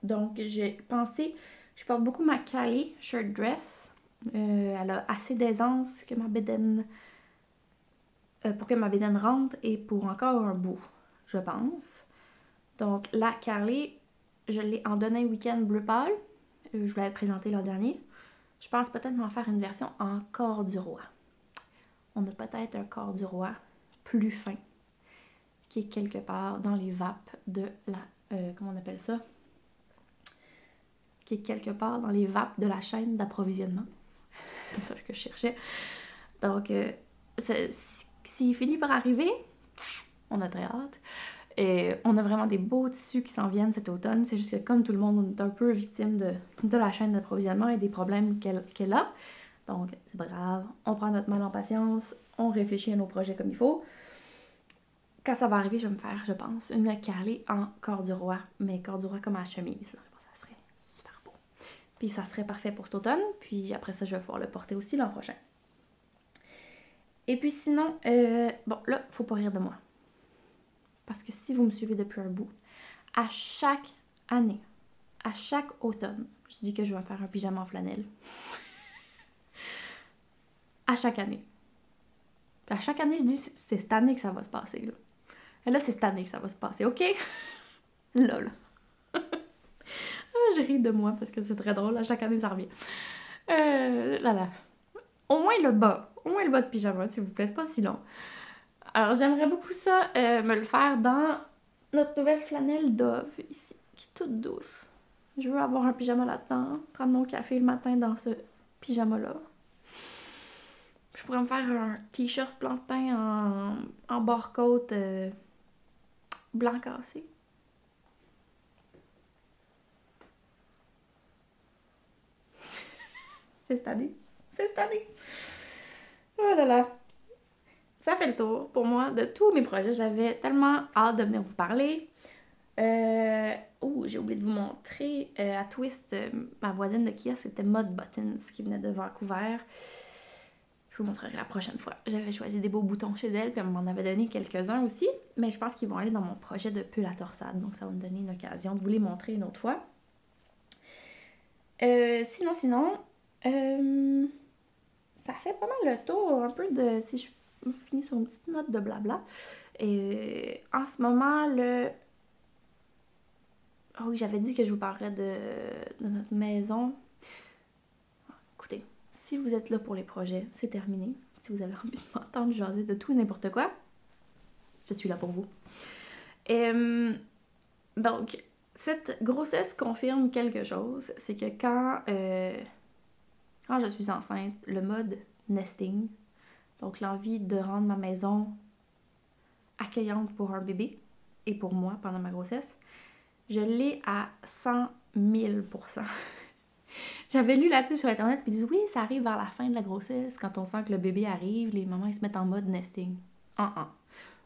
Donc, j'ai pensé, je porte beaucoup ma Cali shirt dress. Elle a assez d'aisance que ma bédaine pour que ma bédaine rentre et pour encore un bout, je pense. Donc la Carly, je l'ai en donné week-end bleu pâle. Je vous l'avais présenté l'an dernier. Je pense peut-être m'en faire une version en corps du roi. On a peut-être un corps du roi plus fin qui est quelque part dans les vapes de la... comment on appelle ça? Qui est quelque part dans les vapes de la chaîne d'approvisionnement. C'est ça que je cherchais. Donc, s'il finit par arriver, on a très hâte. Et on a vraiment des beaux tissus qui s'en viennent cet automne. C'est juste que comme tout le monde, on est un peu victime de la chaîne d'approvisionnement et des problèmes qu'elle a. Donc, c'est pas grave. On prend notre mal en patience. On réfléchit à nos projets comme il faut. quand ça va arriver, je vais me faire, je pense, une carrelée en corps du roi, mais corps du roi comme à chemise. Là. Ça serait super beau. Puis ça serait parfait pour cet automne, puis après ça, je vais pouvoir le porter aussi l'an prochain. Et puis sinon, bon là, faut pas rire de moi. Parce que si vous me suivez depuis un bout, à chaque année, à chaque automne, je dis que je vais me faire un pyjama en flanelle. À chaque année. Puis à chaque année, je dis, c'est cette année que ça va se passer, là. Et là, c'est cette année que ça va se passer, OK? Lol. Je ris de moi parce que c'est très drôle. À chaque année, ça revient. Là. Au moins le bas. Au moins le bas de pyjama, s'il vous plaît. C'est pas si long. Alors, j'aimerais beaucoup ça, me le faire dans notre nouvelle flanelle Dove, ici, qui est toute douce. Je veux avoir un pyjama là-dedans, prendre mon café le matin dans ce pyjama-là. Je pourrais me faire un t-shirt plantain en bord-côte blanc cassé. C'est cette année. C'est cette année. Oh là là. Ça fait le tour pour moi de tous mes projets. J'avais tellement hâte de venir vous parler. J'ai oublié de vous montrer. À Twist, ma voisine de Kia, c'était Mod Buttons qui venait de Vancouver. Je vous montrerai la prochaine fois. J'avais choisi des beaux boutons chez elle, puis elle m'en avait donné quelques-uns aussi. Mais je pense qu'ils vont aller dans mon projet de pull à torsade. Donc ça va me donner une occasion de vous les montrer une autre fois. Sinon, ça fait pas mal le tour un peu de... Si je finis sur une petite note de blabla. Et en ce moment, oh oui, j'avais dit que je vous parlerais de notre maison. Écoutez, si vous êtes là pour les projets, c'est terminé. Si vous avez envie de m'entendre jaser de tout et n'importe quoi, je suis là pour vous. Donc, cette grossesse confirme quelque chose, c'est que quand je suis enceinte, le mode nesting, donc l'envie de rendre ma maison accueillante pour un bébé et pour moi pendant ma grossesse, je l'ai à 100 000 %. J'avais lu là-dessus sur internet puis ils disent oui, ça arrive vers la fin de la grossesse, quand on sent que le bébé arrive, les mamans ils se mettent en mode nesting.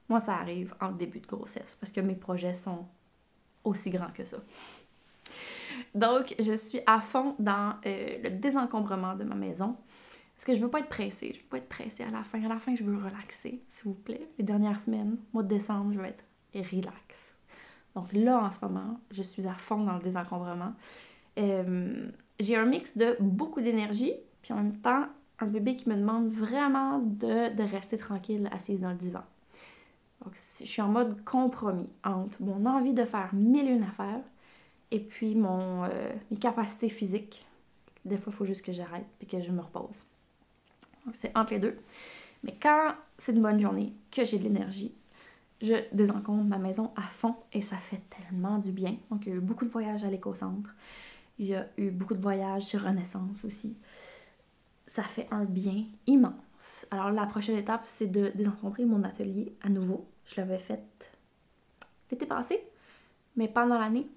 Moi ça arrive en début de grossesse parce que mes projets sont aussi grands que ça. Donc je suis à fond dans le désencombrement de ma maison parce que je veux pas être pressée, je veux pas être pressée à la fin. À la fin je veux relaxer, s'il vous plaît. Les dernières semaines, mois de décembre, je veux être relax. Donc là en ce moment, je suis à fond dans le désencombrement. J'ai un mix de beaucoup d'énergie, puis en même temps, un bébé qui me demande vraiment de rester tranquille assise dans le divan. Donc, je suis en mode compromis entre mon envie de faire mille et une affaires et puis mes capacités physiques. Des fois, il faut juste que j'arrête et que je me repose. Donc, c'est entre les deux. Mais quand c'est une bonne journée, que j'ai de l'énergie, je désencombre ma maison à fond et ça fait tellement du bien. Donc, il y a eu beaucoup de voyages à l'éco-centre. Il y a eu beaucoup de voyages chez Renaissance aussi. Ça fait un bien immense. Alors la prochaine étape, c'est de désencombrer mon atelier à nouveau. Je l'avais fait l'été passé, mais pendant l'année,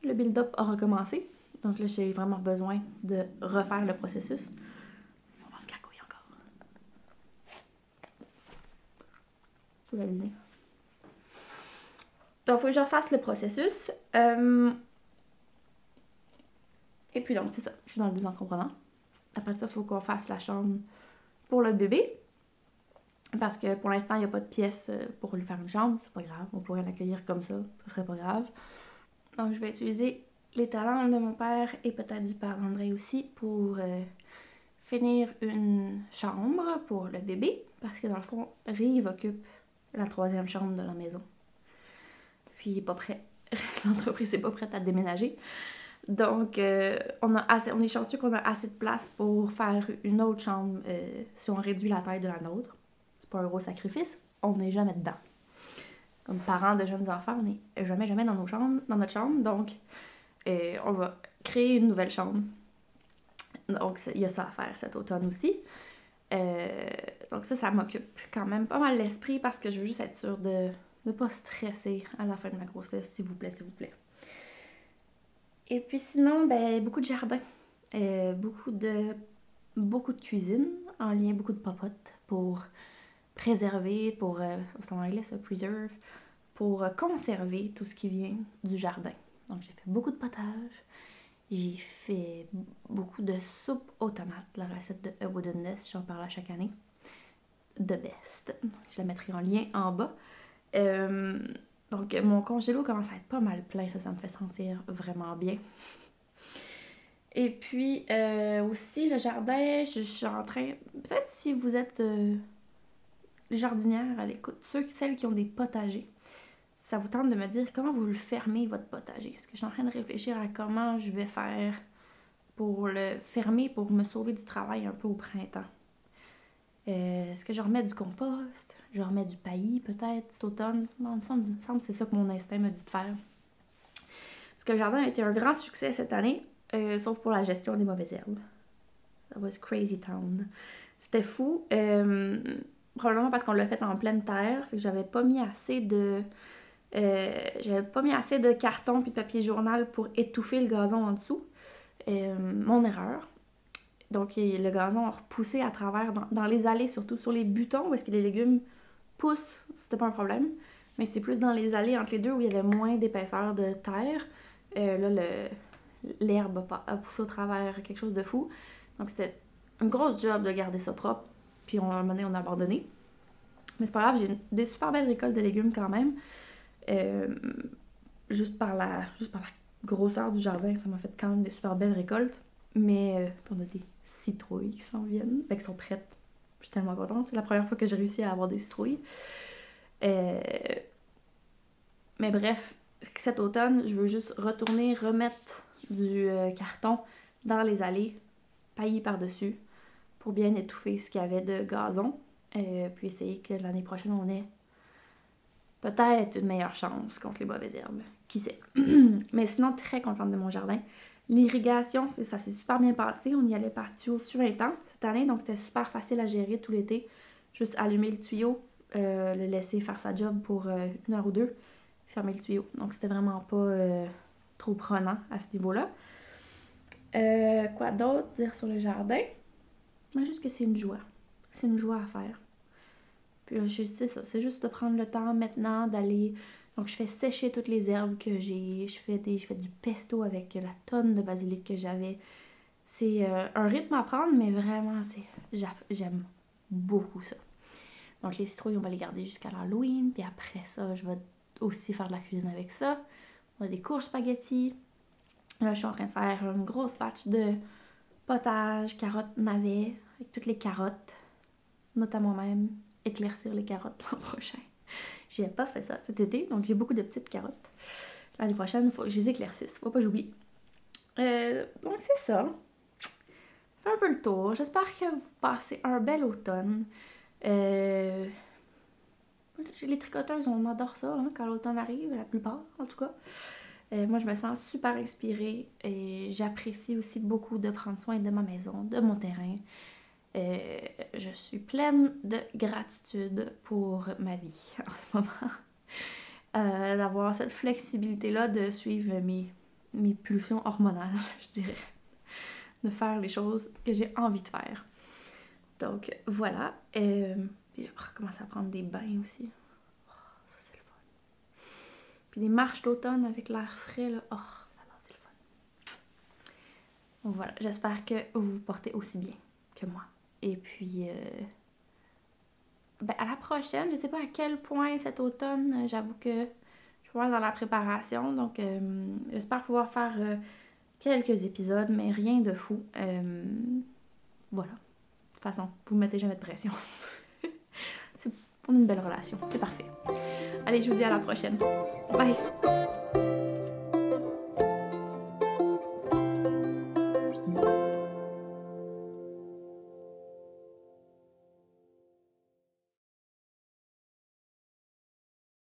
le build-up a recommencé. Donc là, j'ai vraiment besoin de refaire le processus. On va me cacouiller encore. Vous la dîner. Donc, il faut que je refasse le processus. Et puis donc, c'est ça. Je suis dans le désencombrement. Après ça, il faut qu'on fasse la chambre pour le bébé. Parce que pour l'instant, il n'y a pas de pièce pour lui faire une chambre. C'est pas grave. On pourrait l'accueillir comme ça. Ce serait pas grave. Donc, je vais utiliser les talents de mon père et peut-être du père d'André aussi pour finir une chambre pour le bébé. Parce que dans le fond, Rive occupe la 3e chambre de la maison. Puis il est pas prêt. L'entreprise n'est pas prête à déménager. Donc, on est chanceux qu'on a assez de place pour faire une autre chambre si on réduit la taille de la nôtre. C'est pas un gros sacrifice, on n'est jamais dedans. Comme parents de jeunes enfants, on n'est jamais dans notre chambre. Donc, on va créer une nouvelle chambre. Donc, il y a ça à faire cet automne aussi. Donc ça m'occupe quand même pas mal l'esprit parce que je veux juste être sûre de ne pas stresser à la fin de ma grossesse, s'il vous plaît, s'il vous plaît. Et puis sinon, ben, beaucoup de jardin, beaucoup de cuisine, en lien beaucoup de popotes pour préserver, c'est en anglais ça, preserve, pour conserver tout ce qui vient du jardin. Donc j'ai fait beaucoup de potage, j'ai fait beaucoup de soupe aux tomates, la recette de A Wooden Nest, j'en parle à chaque année. The best. Je la mettrai en lien en bas. Donc mon congélo commence à être pas mal plein, ça me fait sentir vraiment bien. Et puis aussi le jardin, je suis en train, peut-être si vous êtes jardinière à l'écoute, celles qui ont des potagers, ça vous tente de me dire comment vous le fermez votre potager. Parce que je suis en train de réfléchir à comment je vais faire pour le fermer, pour me sauver du travail un peu au printemps. Est-ce que je remets du compost? Je remets du paillis peut-être cet automne? Bon, il me semble que c'est ça que mon instinct me dit de faire. Parce que le jardin a été un grand succès cette année, sauf pour la gestion des mauvaises herbes. That was crazy town. C'était fou. Probablement parce qu'on l'a fait en pleine terre. Fait que j'avais pas mis assez de carton puis de papier journal pour étouffer le gazon en dessous. Mon erreur. Donc le gazon a repoussé à travers dans les allées, surtout sur les butons où est-ce que les légumes poussent, c'était pas un problème. Mais c'est plus dans les allées entre les deux où il y avait moins d'épaisseur de terre. Là, l'herbe a poussé au travers, quelque chose de fou. Donc c'était une grosse job de garder ça propre. Puis à un moment donné, on a abandonné. Mais c'est pas grave, j'ai des super belles récoltes de légumes quand même. Juste par la grosseur du jardin, ça m'a fait quand même des super belles récoltes. Mais on a des citrouilles qui s'en viennent, qui sont prêtes. Je suis tellement contente. C'est la première fois que j'ai réussi à avoir des citrouilles. Mais bref, cet automne, je veux juste remettre du carton dans les allées, pailler par-dessus, pour bien étouffer ce qu'il y avait de gazon. Puis essayer que l'année prochaine, on ait peut-être une meilleure chance contre les mauvaises herbes. Qui sait? Mais sinon, très contente de mon jardin. L'irrigation, ça s'est super bien passé. On y allait par tuyau surintenant cette année, donc c'était super facile à gérer tout l'été. Juste allumer le tuyau, le laisser faire sa job pour 1 heure ou 2, fermer le tuyau. Donc c'était vraiment pas trop prenant à ce niveau-là. Quoi d'autre dire sur le jardin? Mais juste que c'est une joie. C'est une joie à faire. Puis c'est ça, c'est juste de prendre le temps maintenant d'aller... Donc je fais sécher toutes les herbes que j'ai. Je fais du pesto avec la tonne de basilic que j'avais. C'est un rythme à prendre, mais vraiment, j'aime beaucoup ça. Donc les citrouilles, on va les garder jusqu'à l'Halloween. Puis après ça, je vais aussi faire de la cuisine avec ça. On a des courges spaghetti. Là, je suis en train de faire une grosse batch de potage, carottes, navets, avec toutes les carottes. Notamment même éclaircir les carottes l'an prochain. J'ai pas fait ça cet été, donc j'ai beaucoup de petites carottes. L'année prochaine, il faut que je les éclaircisse. Faut pas que j'oublie. Donc c'est ça. Fait un peu le tour. J'espère que vous passez un bel automne. Les tricoteuses, on adore ça hein, quand l'automne arrive, la plupart en tout cas. Moi, je me sens super inspirée et j'apprécie aussi beaucoup de prendre soin de ma maison, de mon terrain. Je suis pleine de gratitude pour ma vie en ce moment. D'avoir cette flexibilité-là de suivre mes pulsions hormonales, je dirais. De faire les choses que j'ai envie de faire. Donc voilà. Puis recommencer à prendre des bains aussi. Oh, ça c'est le fun. Puis des marches d'automne avec l'air frais, là. Oh, alors c'est le fun. Donc voilà, j'espère que vous vous portez aussi bien que moi. Et puis, à la prochaine, je sais pas à quel point cet automne, j'avoue que je suis dans la préparation, donc j'espère pouvoir faire quelques épisodes, mais rien de fou. Voilà. De toute façon, vous ne mettez jamais de pression. On a une belle relation, c'est parfait. Allez, je vous dis à la prochaine. Bye!